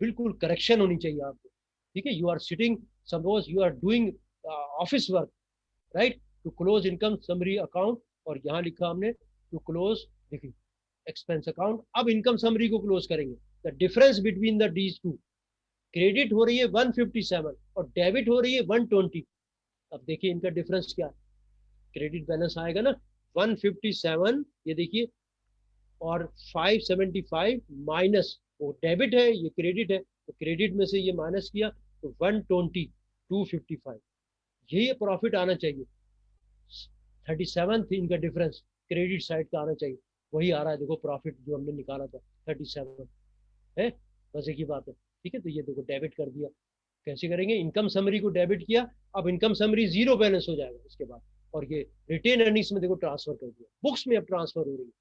Speaker 1: बिल्कुल करेक्शन होनी चाहिए आपको। ठीक है, you are sitting, suppose you are doing office work, right, to close income summary account, और यहाँ लिखा हमने टू क्लोज, देखिए एक्सपेंस अकाउंट। अब इनकम समरी को क्लोज करेंगे। The difference between the these two, credit हो रही है 157 और डेबिट हो रही है 120। अब देखिए इनका डिफरेंस क्या है, क्रेडिट बैलेंस आएगा ना 157, ये देखिए, और 575 माइनस, वो डेबिट है ये क्रेडिट है, तो क्रेडिट में से ये माइनस किया तो 120, 255, यही प्रॉफिट आना चाहिए। 37 थी इनका डिफरेंस, क्रेडिट साइड का आना चाहिए, वही आ रहा है। देखो प्रॉफिट जो हमने निकाला था 37 है, मजे की बात है। ठीक है, तो ये देखो डेबिट कर दिया। कैसे करेंगे, इनकम समरी को डेबिट किया, अब इनकम समरी जीरो बैलेंस हो जाएगा इसके बाद, और ये रिटेन अर्निंग्स में देखो ट्रांसफर कर दिया, बुक्स में अब ट्रांसफर हो रही है।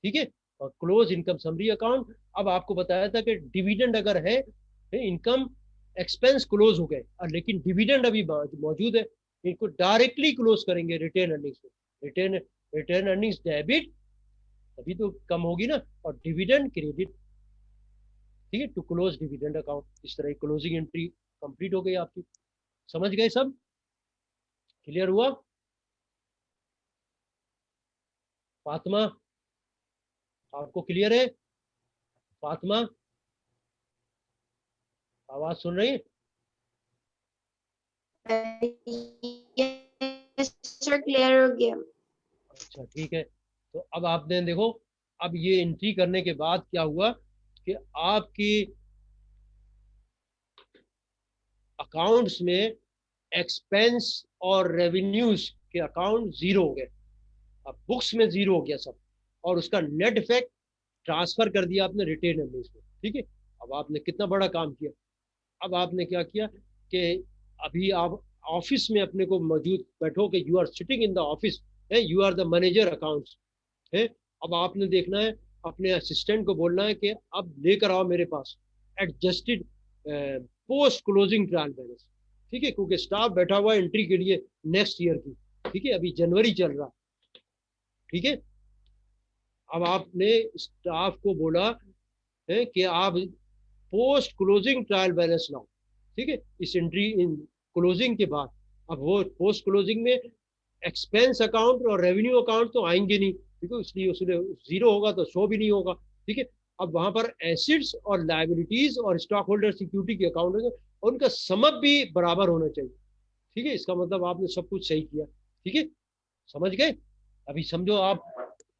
Speaker 1: ठीक है, और क्लोज इनकम समरी अकाउंट। अब आपको बताया था कि डिविडेंड अगर है, इनकम एक्सपेंस क्लोज हो गए और लेकिन डिविडेंड अभी मौजूद है, इनको डायरेक्टली क्लोज करेंगे रिटेन अर्निंग्स में। रिटेन अर्निंग्स डेबिट, तभी तो कम होगी ना, और डिविडेंड क्रेडिट। ठीक है, टू क्लोज डिविडेंड अकाउंट। इस तरह क्लोजिंग एंट्री कंप्लीट हो गई आपकी। समझ गए सब? क्लियर हुआ? फातिमा, आपको क्लियर है? फातिमा, आवाज सुन रही है?
Speaker 7: सर क्लियर हो गया।
Speaker 1: अच्छा ठीक है, तो अब आपने देखो, अब ये एंट्री करने के बाद क्या हुआ कि आपकी अकाउंट्स में एक्सपेंस और रेवेन्यूज के अकाउंट जीरो हो गए। अब बुक्स में जीरो हो गया सब, और उसका नेट इफेक्ट ट्रांसफर कर दिया आपने रिटेन अर्निंग्स में। ठीक है, अब आपने कितना बड़ा काम किया। अब आपने क्या किया कि अभी आप ऑफिस में अपने को मौजूद बैठो कि you are sitting in the office है, you are the manager accounts है। अब आपने देखना है, अपने असिस्टेंट को बोलना है कि अब लेकर आओ मेरे पास adjusted post closing trial balance. ठीक है, क्योंकि स्टाफ बैठा हुआ है एंट्री के लिए नेक्स्ट ईयर की। ठीक है, अभी जनवरी चल रहा। ठीक है, अब आपने स्टाफ को बोला है कि आप पोस्ट क्लोजिंग ट्रायल बैलेंस लाओ। ठीक है, इस एंट्री इन क्लोजिंग के बाद अब वो पोस्ट क्लोजिंग में एक्सपेंस अकाउंट और रेवेन्यू अकाउंट तो आएंगे नहीं, ठीक है, इसलिए उसमें जीरो होगा तो शो भी नहीं होगा। ठीक है, अब वहां पर एसिड्स और लाइबिलिटीज और स्टॉक होल्डर सिक्योरिटी के अकाउंट होंगे और उनका समअप भी बराबर होना चाहिए। ठीक है, इसका मतलब आपने सब कुछ सही किया। ठीक है, समझ गए। अभी समझो आप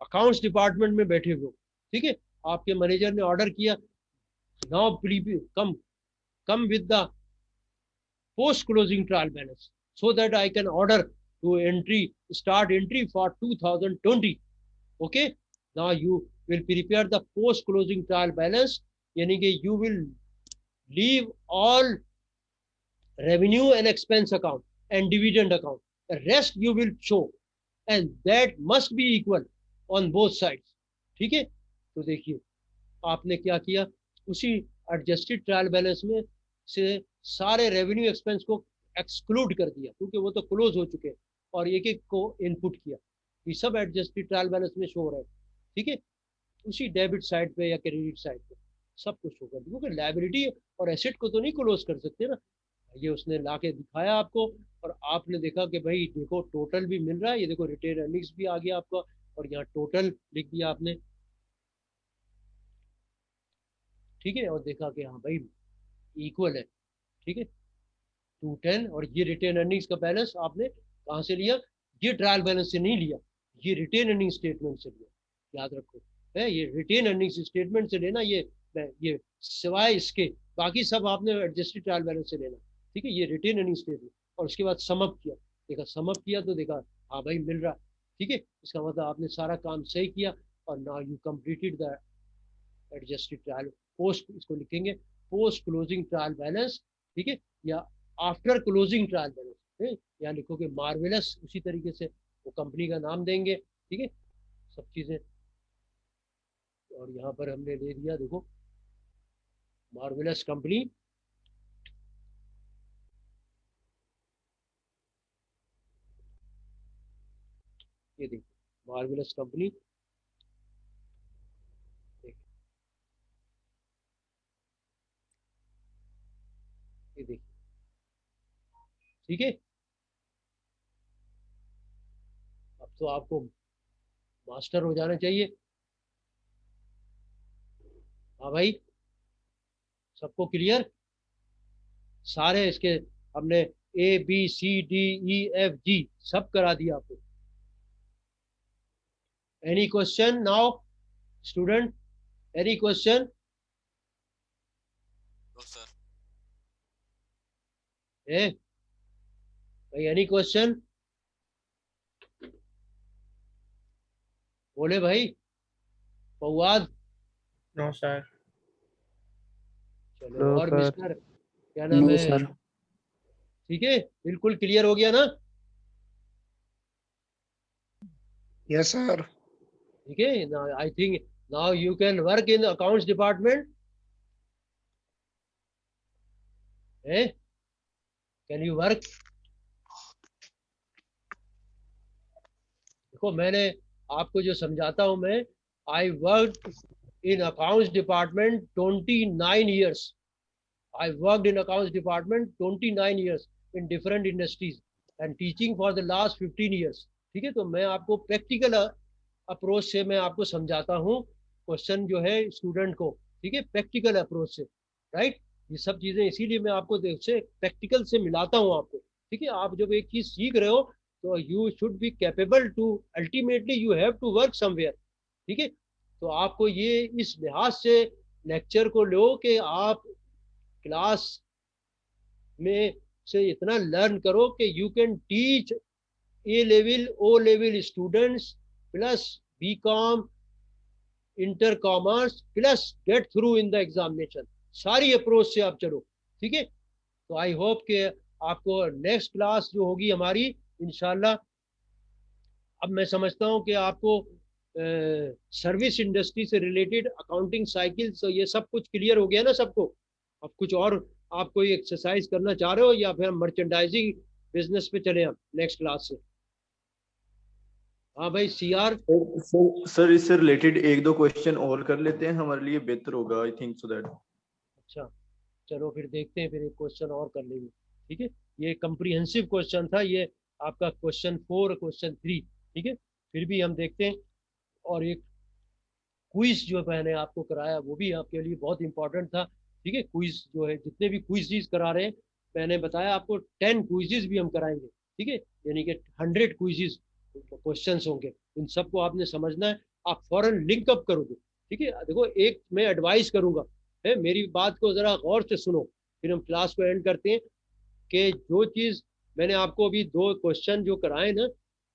Speaker 1: अकाउंट्स डिपार्टमेंट में बैठे हो। ठीक है, आपके मैनेजर ने ऑर्डर किया, now please come with the post closing trial balance so that I can order to start entry for 2020. Okay, now you will prepare the post closing trial balance, yani कि you will leave all revenue and expense account and dividend account, the rest you will show and that must be equal on both sides. ठीक है, तो देखिए आपने क्या किया, उसी एडजस्टेड ट्रायल बैलेंस में से सारे रेवेन्यू एक्सपेंस को एक्सक्लूड कर दिया क्योंकि वो तो क्लोज हो चुके हैं और एक एक को इनपुट किया। ये सब एडजस्टेड ट्रायल बैलेंस में शो हो रहा है। ठीक है, उसी डेबिट साइड पे या क्रेडिट साइड पे सब कुछ शो कर दिया क्योंकि लायबिलिटी और एसेट को तो नहीं क्लोज कर सकते ना। ये उसने ला के दिखाया आपको और आपने देखा कि भाई देखो टोटल भी मिल रहा है, ये देखो रिटेन अर्निंग्स भी आ गया आपका और यहाँ टोटल लिख दिया आपने। ठीक है, और देखा कि हाँ भाई इक्वल है। ठीक है, 210 और ये रिटेन अर्निंग्स का बैलेंस आपने कहाँ से लिया, ये ट्रायल बैलेंस से नहीं लिया, ये रिटेन अर्निंग स्टेटमेंट से लिया। याद रखो है, ये रिटेन अर्निंग्स स्टेटमेंट से लेना, ये सिवाय इसके बाकी सब आपने एडजस्टेड ट्रायल बैलेंस से लेना। ठीक है, ये रिटेन अर्निंग स्टेटमेंट और उसके बाद समअप किया, देखा समअप किया तो देखा हाँ भाई मिल रहा। ठीक है, इसका मतलब आपने सारा काम सही किया और now you completed the adjusted trial post, इसको लिखेंगे पोस्ट क्लोजिंग ट्रायल बैलेंस। ठीक है, या आफ्टर क्लोजिंग ट्रायल बैलेंस, या लिखोगे मार्वेलस, उसी तरीके से वो कंपनी का नाम देंगे। ठीक है, सब चीजें और यहाँ पर हमने ले दिया, देखो मार्वेलस कंपनी। ये देखो मार्वेलस कंपनी, ये देखिए। ठीक है, अब तो आपको मास्टर हो जाना चाहिए। हाँ भाई, सबको क्लियर, सारे इसके हमने ABCDEFG सब करा दिया आपको। Any question now student, any question? भाई एनी क्वेश्चन बोले भाई। फवाद?
Speaker 5: No sir.
Speaker 1: चलो, और मिस्टर क्या नाम है?
Speaker 4: सर।
Speaker 1: ठीक है, बिल्कुल क्लियर हो गया ना?
Speaker 3: Yes sir.
Speaker 1: ठीक है, I think now you can work in accounts department. Can you work? देखो मैंने आपको जो समझाता हूं मैं, I work in accounts department 29 years. I worked in accounts department 29 years in different industries and teaching for the last 15 years. ठीक है, तो मैं आपको प्रैक्टिकल अप्रोच से मैं आपको समझाता हूँ क्वेश्चन जो है स्टूडेंट को। ठीक है, प्रैक्टिकल अप्रोच से, राइट। ये सब चीजें इसीलिए मैं आपको से प्रैक्टिकल से मिलाता हूँ आपको। ठीक है, आप जब एक चीज सीख रहे हो तो you should be capable to, ultimately you have to work somewhere. ठीक है, तो आपको ये इस लिहाज से लेक्चर को लो कि आप क्लास में से इतना लर्न करो कि you can teach A level O level students plus BCom inter commerce plus get through in the examination, सारी अप्रोच से आप चलो, ठीक है। तो आई होप कि आपको नेक्स्ट क्लास जो होगी हमारी इंशाल्लाह, अब मैं समझता हूँ कि आपको सर्विस इंडस्ट्री से रिलेटेड अकाउंटिंग साइकिल, तो ये सब कुछ क्लियर हो गया ना सबको। अब कुछ और आप कोई एक्सरसाइज करना चाह रहे हो या फिर मर्चेंडाइजिंग बिजनेस पे चले आप नेक्स्ट क्लास से? हाँ भाई सीआर।
Speaker 8: सर इससे रिलेटेड एक दो क्वेश्चन और कर लेते हैं, हमारे लिए बेहतर होगा आई थिंक सो दैट।
Speaker 1: अच्छा चलो फिर देखते हैं, फिर एक क्वेश्चन और कर लेंगे, ठीक है। ये कंप्रीहेंसिव क्वेश्चन था, ये आपका क्वेश्चन 4 क्वेश्चन 3, ठीक है। फिर भी हम देखते हैं। और एक क्विज जो मैंने आपको कराया वो भी आपके लिए बहुत इंपॉर्टेंट था, ठीक है। क्विज जो है, जितने भी क्विज़ करा रहे हैं, मैंने बताया आपको 10 क्विज़ भी हम कराएंगे, ठीक है। यानी कि 100 क्विज़ क्वेश्चन होंगे, इन सबको आपने समझना है। आप फौरन लिंक अप करोगे, ठीक है। देखो एक मैं एडवाइस करूंगा है, मेरी बात को जरा गौर से सुनो, फिर हम क्लास को एंड करते हैं। कि जो चीज मैंने आपको अभी 2 क्वेश्चन जो कराए ना,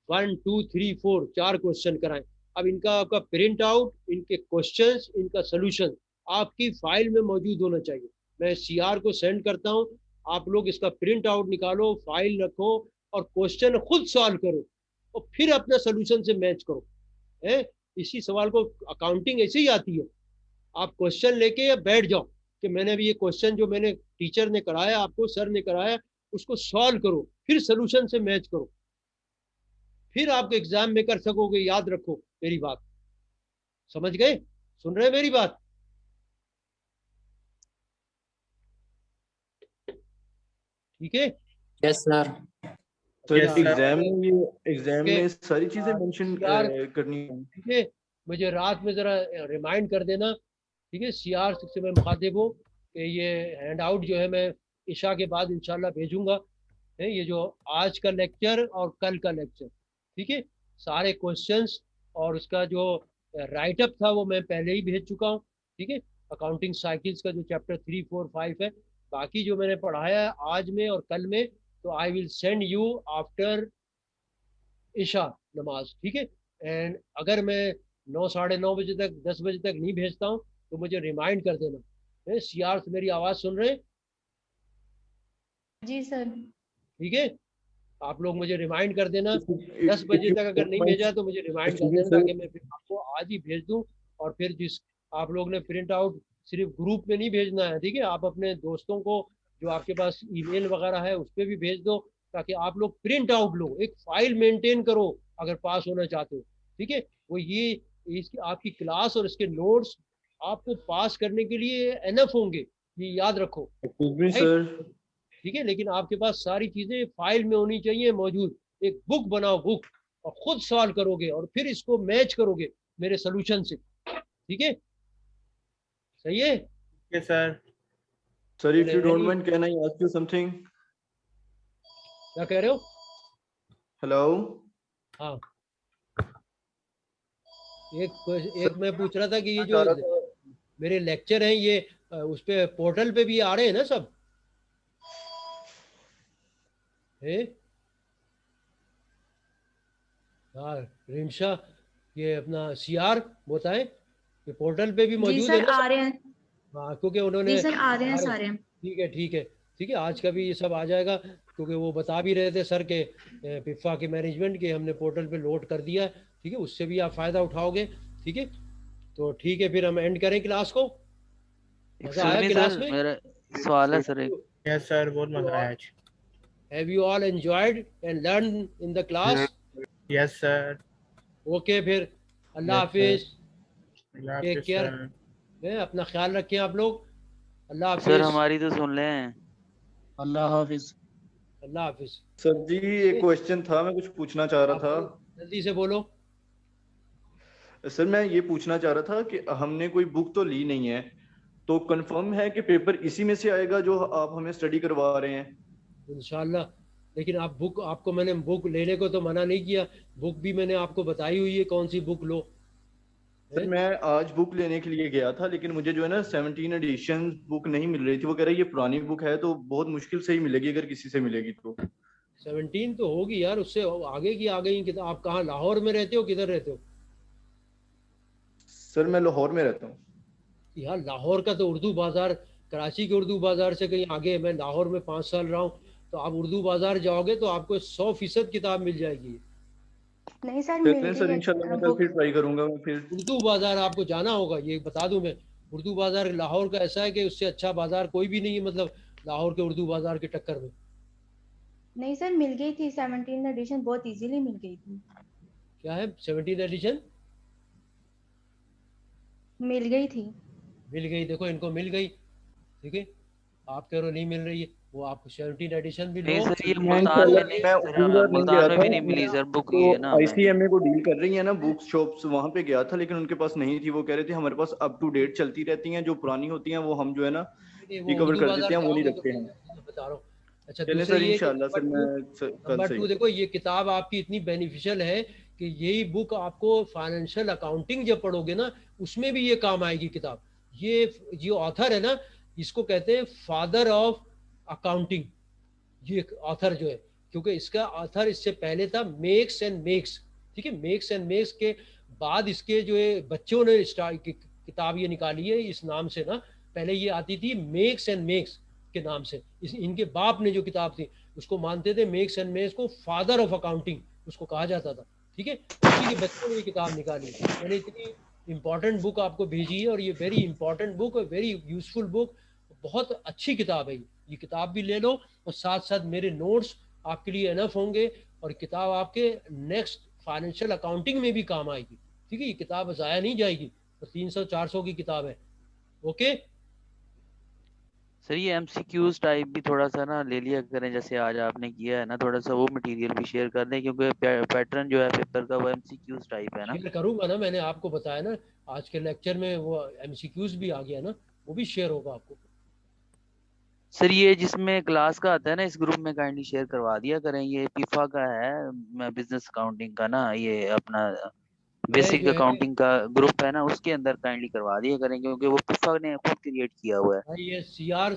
Speaker 1: 1 2 3 4 4 क्वेश्चन कराए, अब इनका आपका प्रिंट आउट, इनके क्वेश्चंस, इनका सोल्यूशन आपकी फाइल में मौजूद होना चाहिए। मैं सीआर को सेंड करता हूँ, आप लोग इसका प्रिंट आउट निकालो, फाइल रखो और क्वेश्चन खुद सॉल्व करो और फिर अपना सोल्यूशन से मैच करो, है। इसी सवाल को अकाउंटिंग ऐसे ही आती है। आप क्वेश्चन लेके या बैठ जाओ कि मैंने अभी ये क्वेश्चन जो मैंने टीचर ने कराया, आपको सर ने कराया, उसको सॉल्व करो, फिर सोल्यूशन से मैच करो, फिर आप एग्जाम में कर सकोगे। याद रखो मेरी बात, समझ गए? सुन रहे हैं मेरी बात? ठीक है।
Speaker 4: Yes sir.
Speaker 8: तो
Speaker 5: Yes, sir.
Speaker 8: एग्जाम में सारी चीजें मेंशन करनी है।
Speaker 1: ठीक है, मुझे रात में जरा रिमाइंड कर देना, ठीक है। सीआर से मैं मुखातिब हूँ कि ये हैंड आउट जो है मैं इशा के बाद इंशाल्लाह भेजूंगा, है। ये जो आज का लेक्चर और कल का लेक्चर, ठीक है, सारे क्वेश्चंस और उसका जो राइटअप था वो मैं पहले ही भेज चुका हूँ, ठीक है। अकाउंटिंग साइकिल्स का जो चैप्टर 3 4 5 है, बाकी जो मैंने पढ़ाया है आज में और कल में, तो I will send you after इशा नमाज, ठीक है। एंड अगर मैं 9 साढ़े 9 बजे तक 10 बजे तक नहीं भेजता हूँ तो मुझे रिमाइंड कर देना। सीआर से मेरी आवाज़ सुन रहे हैं?
Speaker 9: जी सर।
Speaker 1: ठीक है, आप लोग मुझे रिमाइंड कर देना। 10 बजे तक अगर नहीं भेजा तो मुझे रिमाइंड कर देना, ताकि मैं फिर आपको आज ही भेज दूं। और फिर जिस आप लोग ने प्रिंट आउट सिर्फ ग्रुप में नहीं भेजना है, ठीक है, आप अपने दोस्तों को जो आपके पास ईमेल वगैरह है उस पर भी भेज दो, ताकि आप लोग प्रिंट आउट लो, एक फाइल मेंटेन करो अगर पास होना चाहते हो, ठीक है। वो ये इसकी आपकी क्लास और इसके नोट्स आपको पास करने के लिए एनफ होंगे, ये याद रखो,
Speaker 8: सर।
Speaker 1: ठीक है। लेकिन आपके पास सारी चीजें फाइल में होनी चाहिए मौजूद। एक बुक बनाओ, बुक, और खुद सॉल्व करोगे और फिर इसको मैच करोगे मेरे सोल्यूशन से, ठीक है। सही है?
Speaker 5: Yes, sir.
Speaker 8: Sir if you don't mind can I ask you something?
Speaker 1: क्या कह रहे हो?
Speaker 8: हेलो।
Speaker 1: हाँ, एक मैं पूछ रहा था कि ये जो मेरे लेक्चर हैं ये उस पे पोर्टल पे भी आ रहे हैं ना सब? है? हाँ रिंशा, ये अपना सीआर बताएं कि पोर्टल पे भी
Speaker 9: जी
Speaker 1: मौजूद है
Speaker 9: सर
Speaker 1: ना?
Speaker 9: आ रहे हैं।
Speaker 1: हाँ, क्योंकि उन्होंने
Speaker 9: जी सर आ रहे हैं सारे।
Speaker 1: ठीक है ठीक है ठीक है, आज का भी ये सब आ जाएगा, क्योंकि वो बता भी रहे थे सर के पिफा के मैनेजमेंट के हमने पोर्टल पे लोड कर दिया है, ठीक है। उससे भी आप फायदा उठाओगे, ठीक है। तो ठीक है, फिर हम एंड करें क्लास को। मजा आया क्लास में?
Speaker 6: मेरा सवाल है सर एक।
Speaker 5: Yes, sir. बहुत मजा आया आज।
Speaker 1: Have you all enjoyed and learned in the class?
Speaker 5: Yes, sir.
Speaker 1: Okay, फिर अल्लाह
Speaker 5: Yes,
Speaker 1: हाफिज,
Speaker 5: Allah
Speaker 1: take
Speaker 5: Hafiz,
Speaker 1: care,
Speaker 5: sir.
Speaker 1: अपना ख्याल रखें आप लोग। अल्लाह
Speaker 6: सर
Speaker 1: हाफिज।
Speaker 6: हमारी तो सुन लें।
Speaker 4: अल्लाह हाफिज।
Speaker 1: अल्लाह हाफिज।
Speaker 8: सर जी एक क्वेश्चन था, मैं कुछ पूछना चाह रहा था।
Speaker 1: जल्दी से बोलो।
Speaker 8: सर मैं ये पूछना चाह रहा था कि हमने कोई बुक तो ली नहीं है, तो कंफर्म है कि पेपर इसी में से आएगा जो आप हमें स्टडी करवा रहे हैं?
Speaker 1: इंशाल्लाह। लेकिन आप बुक, आपको मैंने बुक लेने को तो मना नहीं किया, बुक भी मैंने आपको बताई हुई है कौन सी बुक लो।
Speaker 8: सर मैं आज बुक लेने के लिए गया था, लेकिन मुझे जो है ना 17 एडिशन बुक नहीं मिल रही थी। वो कह रहे ये पुरानी बुक है तो बहुत मुश्किल से ही मिलेगी, अगर किसी से मिलेगी तो।
Speaker 1: 17 तो होगी यार, उससे आगे की आ गई किताब। आप कहाँ लाहौर में रहते हो, किधर रहते हो?
Speaker 8: सर मैं लाहौर में रहता हूँ।
Speaker 1: यार लाहौर का तो उर्दू बाजार कराची के उर्दू बाजार से कहीं आगे है। मैं लाहौर में 5 साल रहा हूँ, तो आप उर्दू बाजार जाओगे तो आपको 100% किताब मिल जाएगी।
Speaker 7: नहीं सर, मिल
Speaker 8: चलें सर,
Speaker 7: गई
Speaker 8: इंशाल्लाह मैं कल
Speaker 7: बुक।
Speaker 8: फिर ट्राई करूंगा। मैं फिर
Speaker 1: उर्दू बाजार आपको जाना होगा, ये बता दूं मैं। उर्दू बाजार लाहौर का ऐसा है कि उससे अच्छा बाजार कोई भी नहीं है, मतलब लाहौर के उर्दू बाजार के टक्कर में।
Speaker 7: नहीं सर, मिल गई थी 17 एडिशन, बहुत इजीली मिल गई थी।
Speaker 1: क्या है 17 एडिशन?
Speaker 7: मिल गई थी।
Speaker 1: मिल गई, देखो इनको मिल गई। ठीक है, आप कह रहे हो नहीं मिल रही है, वो आपको 17 एडिशन भी लो।
Speaker 6: नहीं सर, ये
Speaker 8: मैं
Speaker 6: मुल्तान में
Speaker 8: इंशाल्लाह
Speaker 6: नहीं
Speaker 8: मैं
Speaker 6: सर,
Speaker 8: उर्दू बाजार नहीं
Speaker 6: मुल्तान
Speaker 8: गया
Speaker 6: में
Speaker 8: था।
Speaker 6: भी नहीं मिली सर, बुक
Speaker 8: तो
Speaker 6: ये है ना हमें।
Speaker 8: आईसीएमए को डील कर रही है ना बुक शॉप्स, वहां पे गया था लेकिन उनके पास नहीं थी। वो कह रहे थे हमारे पास अप टू डेट चलती रहती हैं, जो पुरानी होती हैं वो हम जो है ना
Speaker 1: नहीं, वो
Speaker 8: रिकवर
Speaker 1: उर्दू
Speaker 8: कर देते
Speaker 1: बाजार
Speaker 8: हैं, वो नहीं
Speaker 1: जाओगे तो
Speaker 8: रखते
Speaker 1: मिल
Speaker 8: हैं।
Speaker 1: जाएगी, मैं बता रहा हूँ। अच्छा,
Speaker 8: चलें
Speaker 1: दूसरा
Speaker 8: सर,
Speaker 1: ये कि
Speaker 8: इंशाल्लाह सर मैं कल
Speaker 1: नंबर
Speaker 8: से
Speaker 1: 2 देखो, ये किताब आपकी इतनी बेनिफिशियल है कि यही बुक आपको फाइनेंशियल अकाउंटिंग जब पढ़ोगे ना, उसमें भी ये काम आएगी किताब। ये जो ऑथर है ना, इसको कहते हैं फादर ऑफ अकाउंटिंग, ये ऑथर जो है, क्योंकि इसका ऑथर इससे पहले था मेक्स एंड मेक्स। ठीक है, मेक्स एंड मेक्स के बाद इसके जो है बच्चों ने किताब ये निकाली है इस नाम से ना। पहले ये आती थी मेक्स एंड मेक्स के नाम से। इनके बाप ने जो किताब थी उसको मानते थे, मेक्स एंड मेक्स को फादर ऑफ अकाउंटिंग उसको कहा जाता था। ठीक है, उसी के बच्चों ने ये किताब निकाली। मैंने इतनी इंपॉर्टेंट बुक आपको भेजी है, और ये very important book, very useful book, बहुत अच्छी किताब है ये किताब भी ले लो, और साथ साथ मेरे नोट्स आपके लिए एनफ होंगे, और किताब आपके नेक्स्ट फाइनेंशियल अकाउंटिंग में भी काम आएगी। ठीक है, ये किताब ज़ाया नहीं जाएगी, तो 300-400 की किताब है। ओके
Speaker 6: सर ये एमसीक्यूज टाइप भी थोड़ा सा ना ले लिया करें, जैसे आज आपने किया है ना, थोड़ा सा वो मटेरियल भी शेयर कर दें, क्योंकि पैटर्न जो है पेपर का वो एमसीक्यूज टाइप है ना।
Speaker 1: शेयर करूंगा ना, मैंने आपको बताया ना आज के लेक्चर में वो एमसीक्यूज भी आ गया ना, वो भी शेयर होगा आपको।
Speaker 6: सर ये जिसमें क्लास का आता है ना, इस ग्रुप में काइंडली शेयर करवा दिया करें। ये पिफा का है, बिजनेस अकाउंटिंग का ना, ये अपना
Speaker 1: मैं
Speaker 6: बेसिक
Speaker 1: जो है
Speaker 6: अकाउंटिंग का ग्रुप है ना, उसके अंदर काइंडली करवा दिया करें, क्योंकि वो पिफा ने खुद क्रिएट किया हुआ है।
Speaker 1: भाई, ये सीआर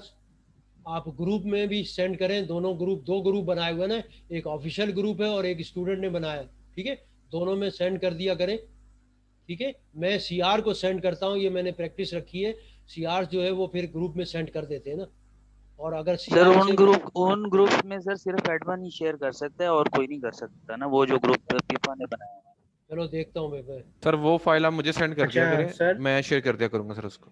Speaker 1: आप ग्रुप में भी सेंड करें। दोनों ग्रुप, 2 ग्रुप बनाए हुए ना, एक ऑफिशियल ग्रुप है और एक स्टूडेंट ने बनाया है। ठीक है, दोनों में सेंड कर दिया करें। ठीक है, मैं सीआर को सेंड करता हूँ, ये मैंने प्रैक्टिस रखी है। सीआर जो है वो फिर ग्रुप में सेंड कर देते हैं ना, और अगर
Speaker 6: सर
Speaker 1: सीआर से
Speaker 6: उन ग्रुप्स में सर सिर्फ एडमिन ही शेयर कर सकता है, और कोई नहीं कर सकता ना, वो जो ग्रुप पिफा ने बनाया है।
Speaker 1: चलो देखता हूँ मैं।
Speaker 9: सर वो फाइल आप मुझे सेंड कर दिया
Speaker 5: अच्छा
Speaker 9: करें,
Speaker 5: सर,
Speaker 9: मैं शेयर कर दिया करूंगा सर उसको।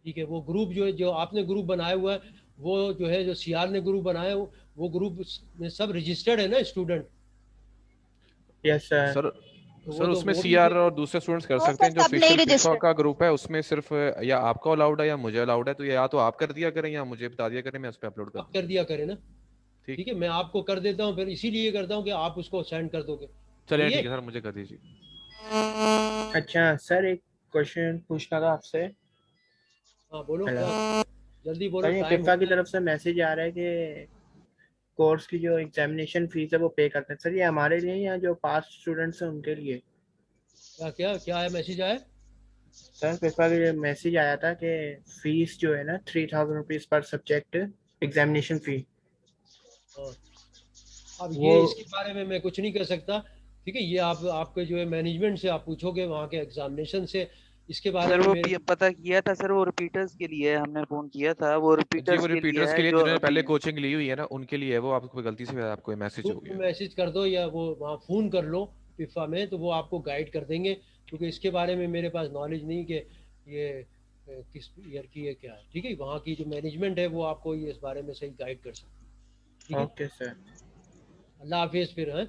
Speaker 1: ठीक है, वो ग्रुप जो है, जो आपने ग्रुप बनाया हुआ है, वो जो है जो सीआर ने ग्रुप बनाया है, वो ग्रुप में सब रजिस्टर्ड है ना स्टूडेंट,
Speaker 5: यस सर।
Speaker 9: सर
Speaker 1: तो
Speaker 9: सर उसमें
Speaker 1: वो भी
Speaker 9: सीआर और दूसरे स्टूडेंट्स कर
Speaker 7: वो
Speaker 9: सकते हैं।
Speaker 7: सर
Speaker 9: जो
Speaker 7: सब नहीं
Speaker 9: ऑफिशियल पिफा
Speaker 7: रजिस्टर्ड।
Speaker 9: का ग्रुप है उसमें सिर्फ या आपको अलाउड है या मुझे अलाउड है, तो या तो आप कर दिया करें या मुझे बता दिया करें, मैं उस पर अपलोड कर
Speaker 1: आप
Speaker 9: दूँ।
Speaker 1: कर दिया करें ना।
Speaker 9: ठीक,
Speaker 1: ठीक है, मैं आपको कर देता हूँ, फिर इसीलिए करता हूँ कि आप उसको सेंड कर दोगे।
Speaker 9: चलिए
Speaker 1: सही है?
Speaker 9: ठीक है सर, मुझे कर दीजिए।
Speaker 5: अच्छा सर, एक क्वेश्चन पूछना था आपसे।
Speaker 1: हाँ बोलो,
Speaker 5: हेलो
Speaker 1: क्या जल्दी बोलो,
Speaker 5: सर, ये
Speaker 1: टाइम
Speaker 5: पिफा
Speaker 1: हो
Speaker 5: की
Speaker 1: गया।
Speaker 5: तरफ से मैसेज आ रहा है कि कोर्स की जो एग्जामिनेशन फीस है वो पे करते हैं। सर ये हमारे लिए या जो पास स्टूडेंट्स हैं उनके लिए?
Speaker 1: क्या क्या क्या है, मैसेज आया?
Speaker 5: सर पिफा के मैसेज आया था कि फीस जो है ना 3000 रुपीज पर सब्जेक्ट एग्जामिनेशन फी,
Speaker 1: हाँ, अब
Speaker 5: वो
Speaker 1: ये इसके बारे में मैं कुछ नहीं कर सकता। ठीक है, ये आप आपके जो है मैनेजमेंट से आप पूछोगे, वहाँ के एग्जामिनेशन से। इसके बारे
Speaker 6: सर
Speaker 1: में
Speaker 6: वो
Speaker 1: मेरे
Speaker 6: पता किया था सर, वो रिपीटर्स के लिए हमने फोन किया था, वो
Speaker 9: जी वो
Speaker 6: रिपीटर्स के लिए
Speaker 9: रिपीटर्स के
Speaker 6: है
Speaker 9: लिए
Speaker 6: जो
Speaker 9: जिन्होंने
Speaker 6: अभी।
Speaker 9: पहले कोचिंग ली हुई है ना, उनके लिए है वो। आपको गलती से आपको मैसेज हो
Speaker 1: ग्रुप में
Speaker 9: गया।
Speaker 1: मैसेज कर दो, या वो वहाँ फ़ोन कर लो पिफा में, तो वो आपको गाइड कर देंगे, क्योंकि इसके बारे में मेरे पास नॉलेज नहीं कि ये किस ईयर की है क्या है। ठीक है, वहाँ की जो मैनेजमेंट है वो आपको ये इस बारे में सही गाइड कर सकती है। ठीक है,
Speaker 5: ओके सर।
Speaker 1: अल्लाह हाफिज़ फिर। हाँ।